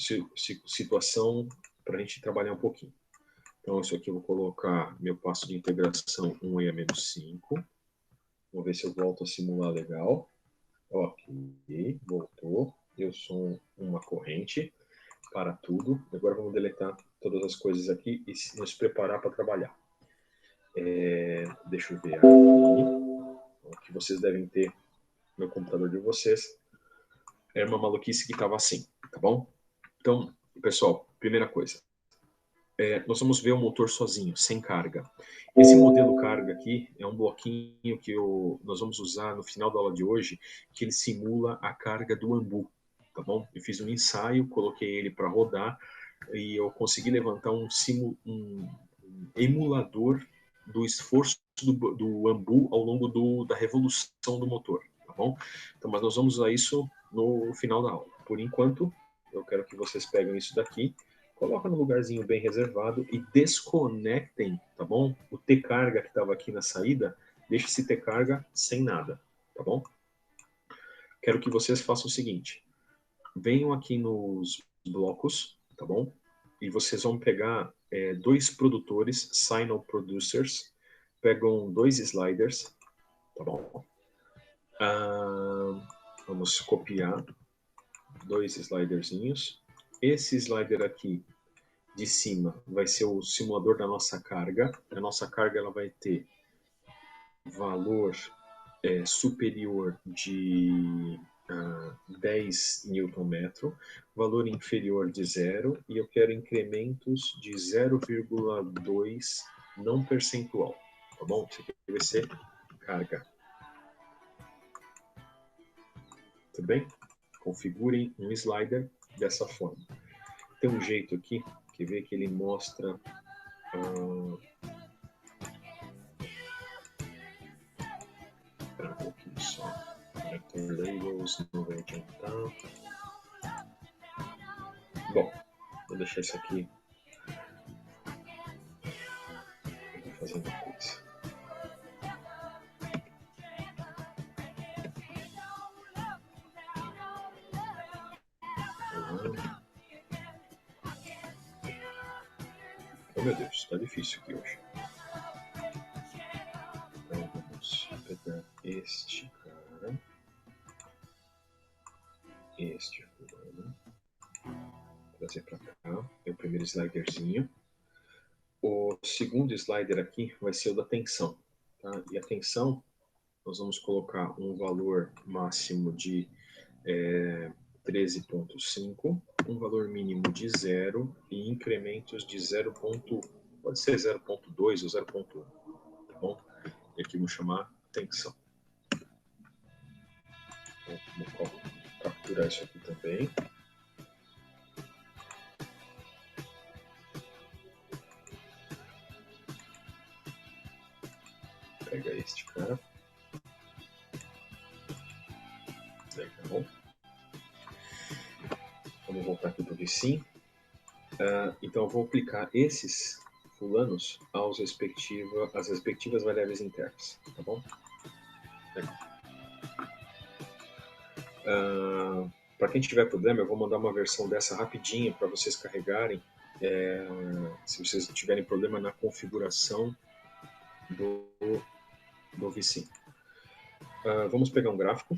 situação para a gente trabalhar um pouquinho. Então, isso aqui eu vou colocar meu passo de integração 1 a menos 5. Vamos ver se eu volto a simular legal. Ok, voltou. Eu sou uma corrente para tudo. Agora vamos deletar todas as coisas aqui e nos preparar para trabalhar. Deixa eu ver aqui. O que vocês devem ter no computador de vocês. Era uma maluquice que estava assim, tá bom? Então, pessoal, primeira coisa. Nós vamos ver o motor sozinho, sem carga. Esse modelo carga aqui é um bloquinho que nós vamos usar no final da aula de hoje, que ele simula a carga do Ambu, tá bom? Eu fiz um ensaio, coloquei ele para rodar e eu consegui levantar um emulador do esforço do Ambu ao longo da revolução do motor, tá bom? Então, mas nós vamos usar isso no final da aula. Por enquanto, eu quero que vocês peguem isso daqui, coloca no lugarzinho bem reservado e desconectem, tá bom? O T-carga que estava aqui na saída, deixa esse T-carga sem nada, tá bom? Quero que vocês façam o seguinte, venham aqui nos blocos, tá bom? E vocês vão pegar 2 produtores, signal producers, pegam 2 sliders, tá bom? Vamos copiar 2 sliderzinhos. Esse slider aqui de cima vai ser o simulador da nossa carga. A nossa carga ela vai ter valor superior de 10 Nm, valor inferior de 0, e eu quero incrementos de 0,2 não percentual, tá bom? Isso aqui vai ser carga. Tudo bem? Configurem um slider dessa forma. Tem um jeito aqui, que vê que ele mostra espera um pouquinho só. Vector Labels não vai adiantar. Bom, vou deixar isso aqui. Vou fazer uma coisa. Oh meu Deus, está difícil aqui hoje. Então vamos pegar este cara. Este fulano. Trazer para cá. É o primeiro sliderzinho. O segundo slider aqui vai ser o da tensão. Tá? E a tensão, nós vamos colocar um valor máximo de 13,5, um valor mínimo de 0 e incrementos de 0. Pode ser 0,2 ou 0,1. Tá bom? E aqui vamos chamar tensão. Então, vou capturar isso aqui também. Pega este cara. Legal. Vamos voltar aqui para o VSim. Então eu vou aplicar esses fulanos às respectivas variáveis internas. Tá bom? Para quem tiver problema, eu vou mandar uma versão dessa rapidinha para vocês carregarem. Se vocês tiverem problema na configuração do VSim. Vamos pegar um gráfico.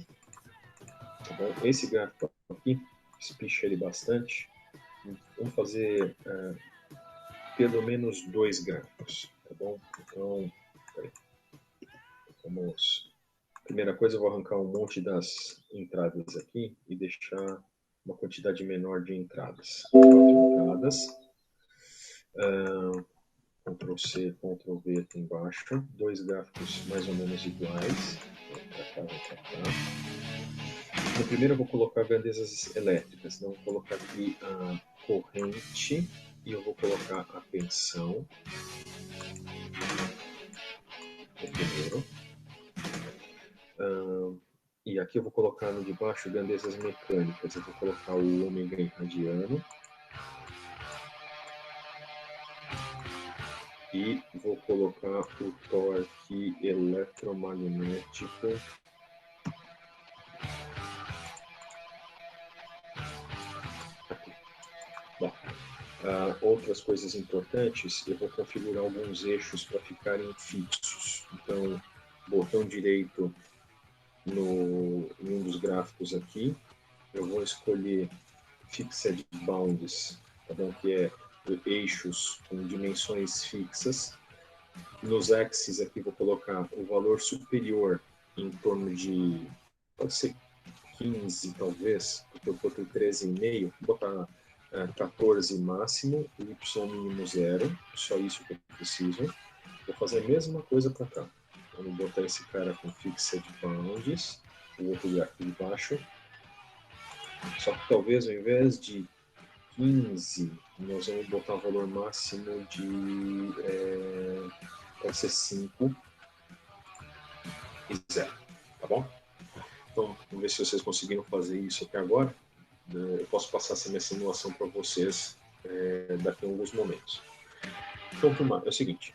Tá bom? Esse gráfico aqui, espicha ele bastante. Vamos fazer pelo menos 2 gráficos. Tá bom? Então, peraí. Primeira coisa, eu vou arrancar um monte das entradas aqui e deixar uma quantidade menor de entradas. 4 entradas. Ctrl C, Ctrl V aqui embaixo. 2 gráficos mais ou menos iguais. Vou pra cá. No primeiro eu vou colocar grandezas elétricas. Então, eu vou colocar aqui a corrente e eu vou colocar a tensão. No primeiro. E aqui eu vou colocar no de baixo grandezas mecânicas. Eu vou colocar o ômega em radiano. E vou colocar o torque eletromagnético. Aqui. Bom, outras coisas importantes, eu vou configurar alguns eixos para ficarem fixos. Então, botão direito em um dos gráficos aqui, eu vou escolher Fixed Bounds, tá bom? Que é eixos com dimensões fixas. Nos axes aqui vou colocar o valor superior em torno de, pode ser 15 talvez, porque eu botei 13,5, vou botar 14 máximo, y mínimo 0, só isso que eu preciso. Vou fazer a mesma coisa para cá. Vamos botar esse cara com Fixed Bounds, o outro gráfico de baixo. Só que talvez ao invés de 15, nós vamos botar o valor máximo de pode ser 5 e 0, tá bom? Então, vamos ver se vocês conseguiram fazer isso até agora. Eu posso passar essa minha simulação para vocês daqui a alguns momentos. Então, turma, é o seguinte,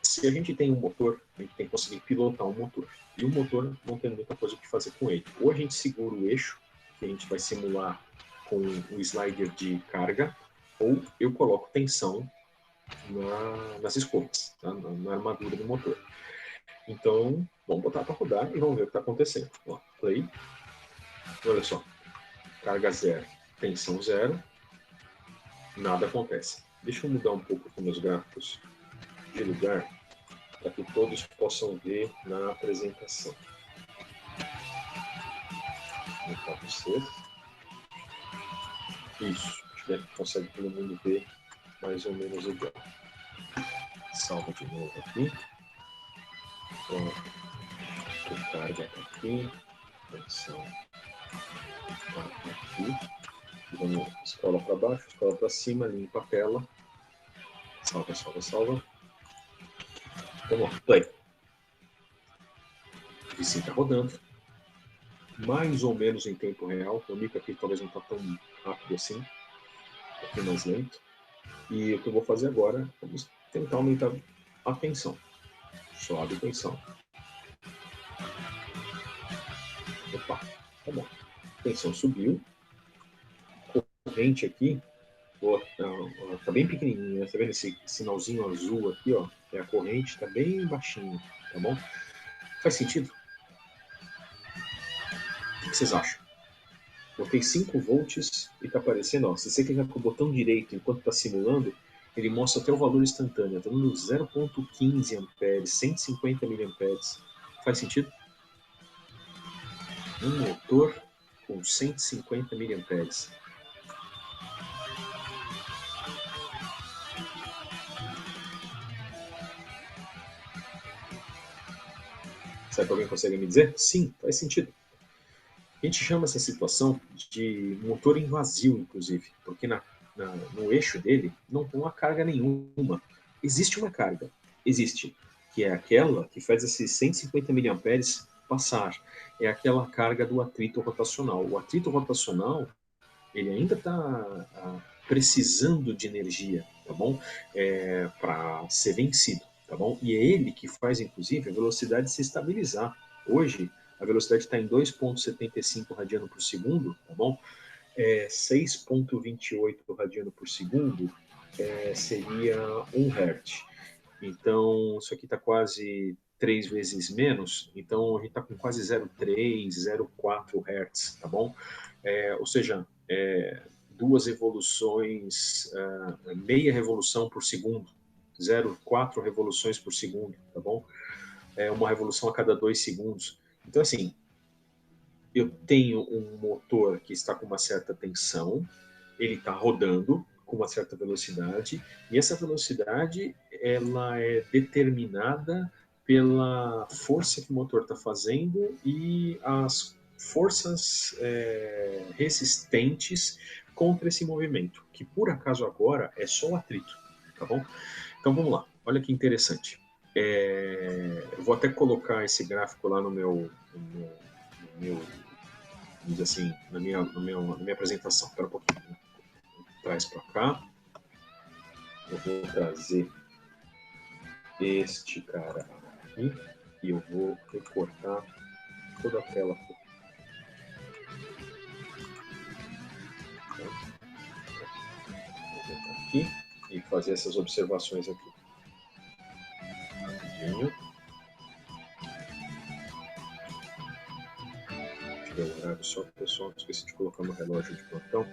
se a gente tem um motor, a gente tem que conseguir pilotar um motor. E o motor não tem muita coisa que fazer com ele. Ou a gente segura o eixo, que a gente vai simular com o slider de carga, ou eu coloco tensão nas escomas, tá? na armadura do motor. Então, vamos botar para rodar e vamos ver o que está acontecendo. Ó, play. Olha só, carga 0, tensão 0, nada acontece. Deixa eu mudar um pouco aqui meus gráficos de lugar, para que todos possam ver na apresentação. Vou mostrar para vocês. Isso, acho que consegue todo mundo ver mais ou menos igual. Salva de novo aqui. Então, carga aqui, tensão aqui. Vamos escola para baixo, escola para cima, limpa a tela. Salva, salva, salva. Então, ó, play. O VSim está rodando. mais ou menos em tempo real. O mico aqui talvez não está tão rápido assim, um pouquinho mais lento. E o que eu vou fazer agora, vamos tentar aumentar a tensão. Sobe a tensão. Opa, tá bom. A tensão subiu. A corrente aqui, tá bem pequenininha, né? Tá vendo esse sinalzinho azul aqui, ó? É a corrente, tá bem baixinho, tá bom? Faz sentido? O que vocês acham? Botei 5 volts e tá aparecendo, ó, se você clicar com o botão direito enquanto está simulando, ele mostra até o valor instantâneo, tá dando 0,15 amperes, 150 miliamperes. Faz sentido? Um motor com 150 miliamperes. Será que alguém consegue me dizer? Sim, faz sentido. A gente chama essa situação de motor em vazio, inclusive, porque no eixo dele não há carga nenhuma. Existe uma carga, existe, que é aquela que faz esses 150 miliamperes passar. É aquela carga do atrito rotacional. O atrito rotacional, ele ainda está precisando de energia, tá bom? Para ser vencido, tá bom? E é ele que faz, inclusive, a velocidade se estabilizar. Hoje, a velocidade está em 2,75 radiano por segundo, tá bom? 6,28 radiano por segundo seria 1 Hz. Então, isso aqui está quase 3 vezes menos, então a gente está com quase 0,3, 0,4 Hz, tá bom? Ou seja, duas revoluções, meia revolução por segundo, 0,4 revoluções por segundo, tá bom? Uma revolução a cada 2 segundos. Então, assim, eu tenho um motor que está com uma certa tensão, ele está rodando com uma certa velocidade, e essa velocidade ela é determinada pela força que o motor está fazendo e as forças resistentes contra esse movimento, que por acaso agora é só o atrito, tá bom? Então vamos lá, olha que interessante. Eu vou até colocar esse gráfico lá no meu diz assim, na minha apresentação. Espera um pouquinho. Né? Traz para cá. Eu vou trazer este cara aqui e eu vou recortar toda a tela. Vou botar aqui e fazer essas observações aqui. Rapidinho. Tirei o horário só, pessoal. Esqueci de colocar no relógio de plantão.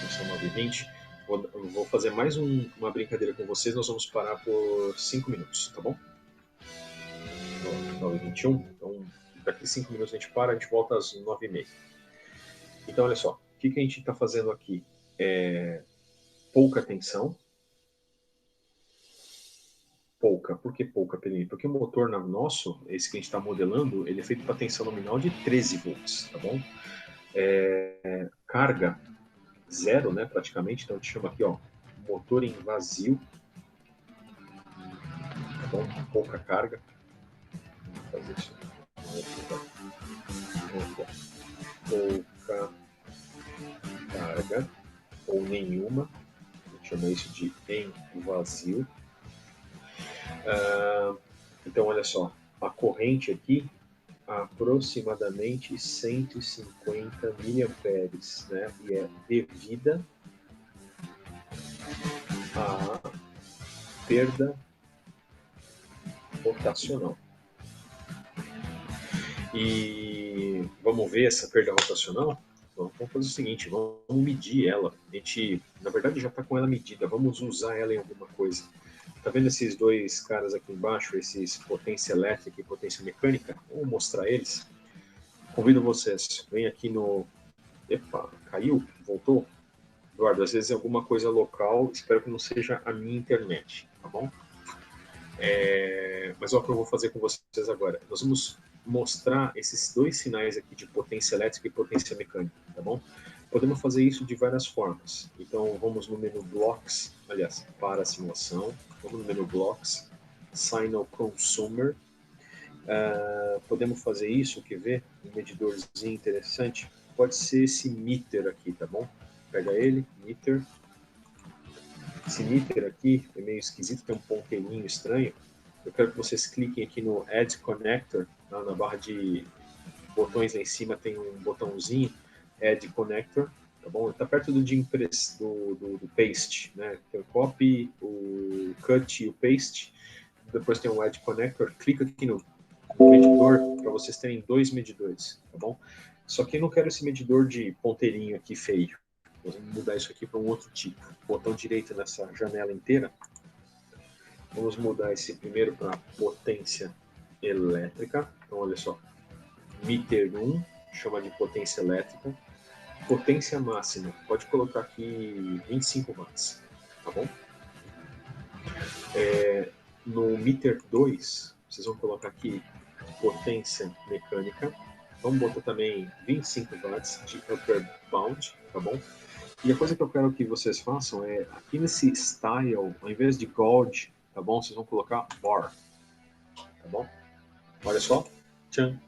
São 9h20. Vou fazer mais uma brincadeira com vocês. Nós vamos parar por 5 minutos, tá bom? 9h21. Então, daqui 5 minutos a gente para, a gente volta às 9h30. Então, olha só. O que a gente está fazendo aqui? Pouca tensão. Pouca. Por que pouca, Perini? Porque o motor nosso, esse que a gente está modelando, ele é feito para tensão nominal de 13 volts, tá bom? Carga zero, né, praticamente. Então, a gente chama aqui, ó, motor em vazio. Tá bom? Pouca carga. Vou fazer isso. Pouca carga ou nenhuma. A gente chama isso de em vazio. Então, olha só, a corrente aqui aproximadamente 150 miliamperes, né? E é devida à perda rotacional. E vamos ver essa perda rotacional? Vamos fazer o seguinte, vamos medir ela. A gente, na verdade, já está com ela medida. Vamos usar ela em alguma coisa. Tá vendo esses dois caras aqui embaixo, esses potência elétrica e potência mecânica? Vamos mostrar eles. Convido vocês, vem aqui no... Epa, caiu? Voltou? Eduardo, às vezes é alguma coisa local, espero que não seja a minha internet, tá bom? Mas olha o que eu vou fazer com vocês agora. Nós vamos mostrar esses dois sinais aqui de potência elétrica e potência mecânica, tá bom? Podemos fazer isso de várias formas. Então, vamos no menu Blocks, aliás, para a simulação. Vamos no menu Blocks, Signal Consumer. Podemos fazer isso, quer ver? Um medidorzinho interessante. Pode ser esse meter aqui, tá bom? Pega ele, meter. Esse meter aqui é meio esquisito, tem um ponteirinho estranho. Eu quero que vocês cliquem aqui no Add Connector, tá? Na barra de botões lá em cima tem um botãozinho, Add Connector, tá bom? Está perto do de impress, do paste, né? Tem o copy, o cut e o paste. Depois tem o Add Connector. Clica aqui no medidor para vocês terem dois medidores, tá bom? Só que eu não quero esse medidor de ponteirinho aqui feio. Vamos mudar isso aqui para um outro tipo. Botão direito nessa janela inteira. Vamos mudar esse primeiro para potência elétrica. Então, olha só. Meter 1, chama de potência elétrica. Potência máxima, pode colocar aqui 25 watts, tá bom? No meter 2, vocês vão colocar aqui potência mecânica. Vamos botar também 25 watts de upper bound, tá bom? E a coisa que eu quero que vocês façam é, aqui nesse style, ao invés de gold, tá bom? Vocês vão colocar bar, tá bom? Olha só, tchan.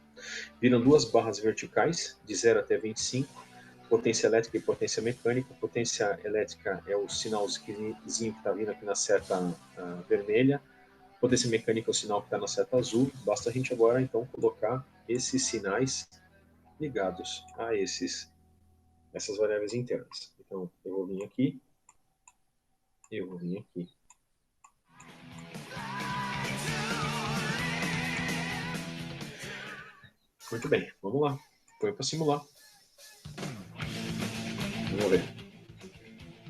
Viram duas barras verticais, de 0 até 25, potência elétrica e potência mecânica. Potência elétrica é o sinalzinho que está vindo aqui na seta vermelha. Potência mecânica é o sinal que está na seta azul. Basta a gente agora, então, colocar esses sinais ligados a essas variáveis internas. Então, eu vou vir aqui, eu vou vir aqui. Muito bem, vamos lá. Põe para simular. Vamos ver.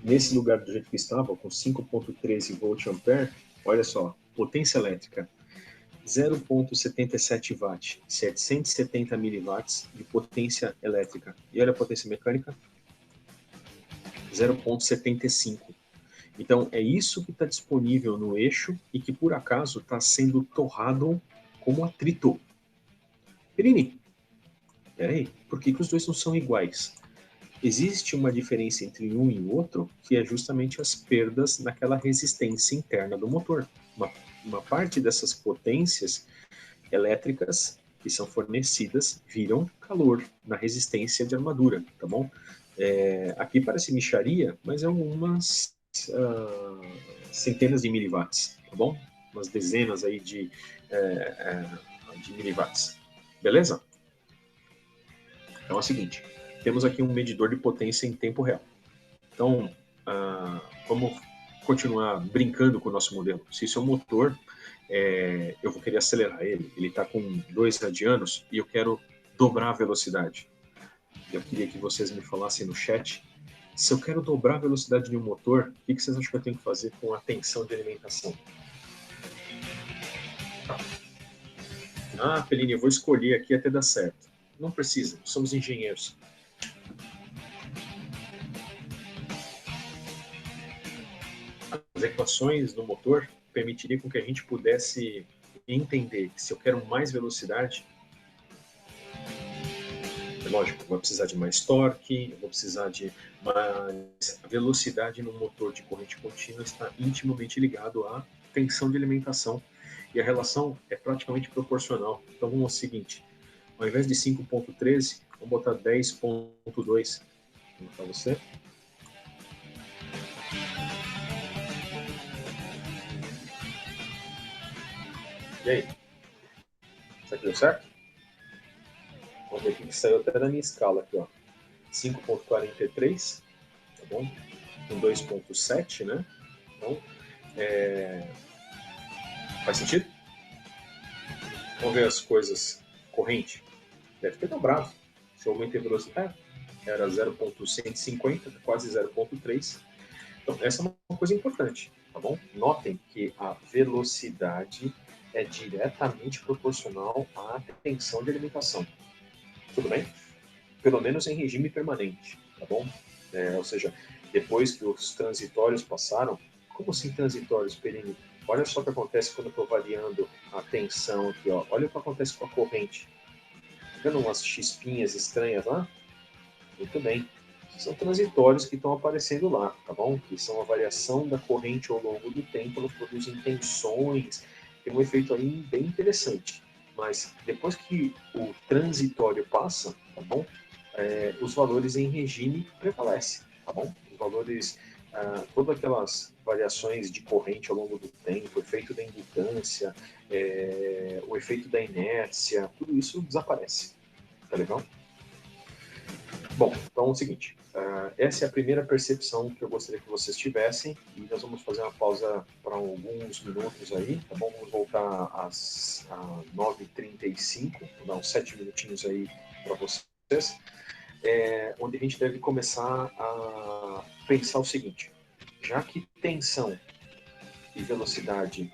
Nesse lugar do jeito que estava, com 5.13 volt-ampere, olha só, potência elétrica, 0.77 watt, 770 miliwatts de potência elétrica. E olha a potência mecânica, 0.75. Então, é isso que está disponível no eixo e que, por acaso, está sendo torrado como atrito. Perini, peraí, por que os dois não são iguais? Existe uma diferença entre um e o outro, que é justamente as perdas naquela resistência interna do motor. Uma parte dessas potências elétricas que são fornecidas viram calor na resistência de armadura, tá bom? Aqui parece mixaria, mas é algumas centenas de miliwatts, tá bom? Umas dezenas aí de miliwatts. Beleza? Então é o seguinte, temos aqui um medidor de potência em tempo real. Então, vamos continuar brincando com o nosso modelo. Se isso é um motor, eu vou querer acelerar ele. Ele está com 2 radianos e eu quero dobrar a velocidade. Eu queria que vocês me falassem no chat. Se eu quero dobrar a velocidade de um motor, o que vocês acham que eu tenho que fazer com a tensão de alimentação? Perini, eu vou escolher aqui até dar certo. Não precisa, somos engenheiros. As equações do motor permitiriam que a gente pudesse entender que se eu quero mais velocidade, é lógico, eu vou precisar de mais torque, eu vou precisar de mais... A velocidade no motor de corrente contínua está intimamente ligado à tensão de alimentação e a relação é praticamente proporcional. Então vamos ao seguinte, ao invés de 5.13, vamos botar 10.2. Vou para você. E aí? Será que deu certo? Vamos ver o que saiu até na minha escala aqui, ó. 5.43, tá bom? Com 2.7, né? Então, faz sentido? Vamos ver as coisas corrente. Deve ter dobrado. Se eu aumentei a velocidade, era 0.150, quase 0.3. Então, essa é uma coisa importante, tá bom? Notem que a velocidade é diretamente proporcional à tensão de alimentação. Tudo bem? Pelo menos em regime permanente, tá bom? Ou seja, depois que os transitórios passaram, como assim transitórios, Perini? Olha só o que acontece quando eu estou variando a tensão aqui, ó. Olha o que acontece com a corrente. Tá vendo umas chispinhas estranhas lá? Muito bem. São transitórios que estão aparecendo lá, tá bom? Que são a variação da corrente ao longo do tempo, elas produzem tensões, tem um efeito aí bem interessante. mas depois que o transitório passa, tá bom? Os valores em regime prevalecem, tá bom? Os valores, todas aquelas variações de corrente ao longo do tempo, o efeito da indutância, o efeito da inércia, tudo isso desaparece, tá legal? Bom, então é o seguinte, essa é a primeira percepção que eu gostaria que vocês tivessem, e nós vamos fazer uma pausa para alguns minutos aí, tá bom? Vamos voltar às 9h35, vou dar uns 7 minutinhos aí para vocês, onde a gente deve começar a pensar o seguinte, já que tensão e velocidade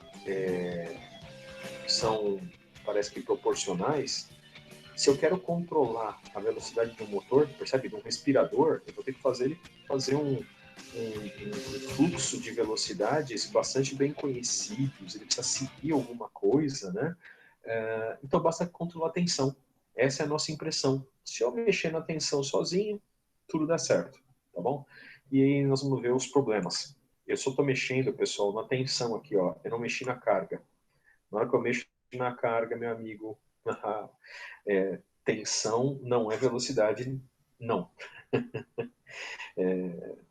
são, parece que proporcionais, se eu quero controlar a velocidade de um motor, percebe, de um respirador, eu vou ter que fazer um fluxo de velocidades bastante bem conhecidos, ele precisa seguir alguma coisa, né? Então basta controlar a tensão. Essa é a nossa impressão. Se eu mexer na tensão sozinho, tudo dá certo, tá bom? E aí nós vamos ver os problemas. Eu só estou mexendo, pessoal, na tensão aqui, ó. Eu não mexi na carga. Na hora que eu mexo na carga, meu amigo, tensão não é velocidade, não.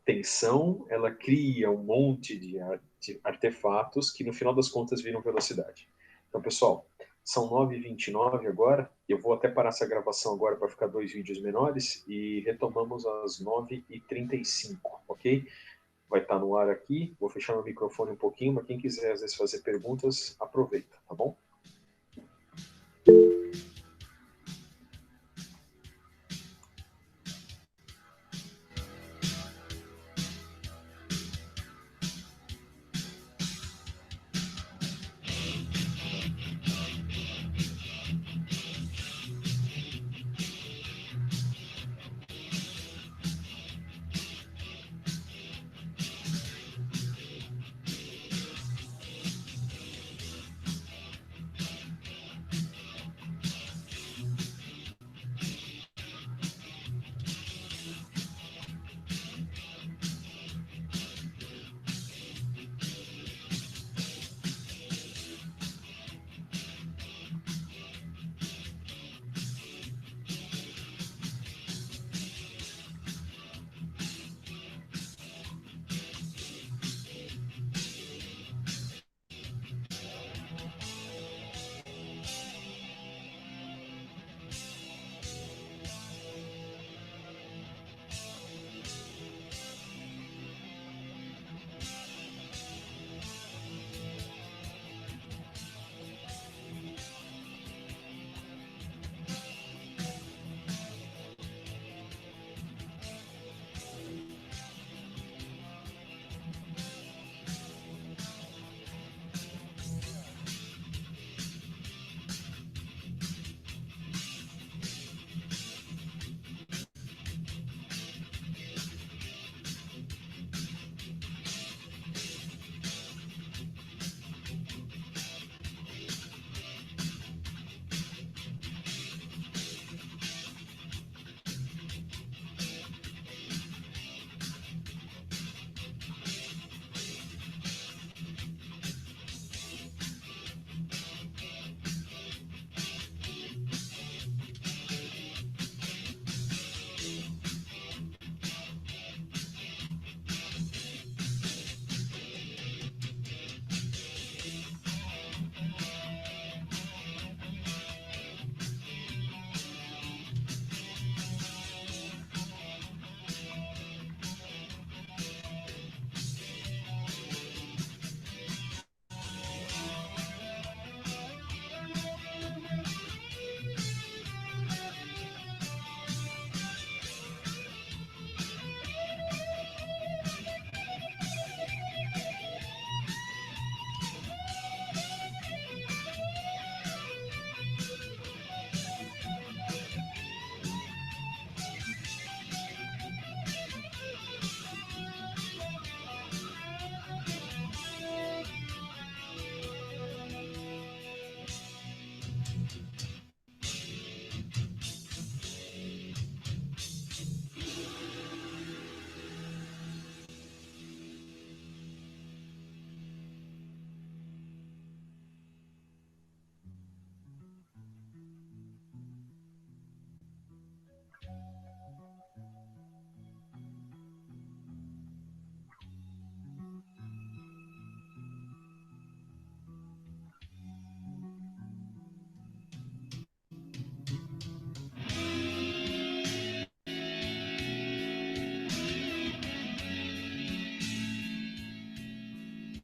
Tensão, ela cria um monte de artefatos que no final das contas viram velocidade. Então, pessoal, são 9h29 agora, eu vou até parar essa gravação agora para ficar 2 vídeos menores e retomamos às 9h35, ok? Vai estar no ar aqui, vou fechar meu microfone um pouquinho, mas quem quiser às vezes fazer perguntas, aproveita, tá bom?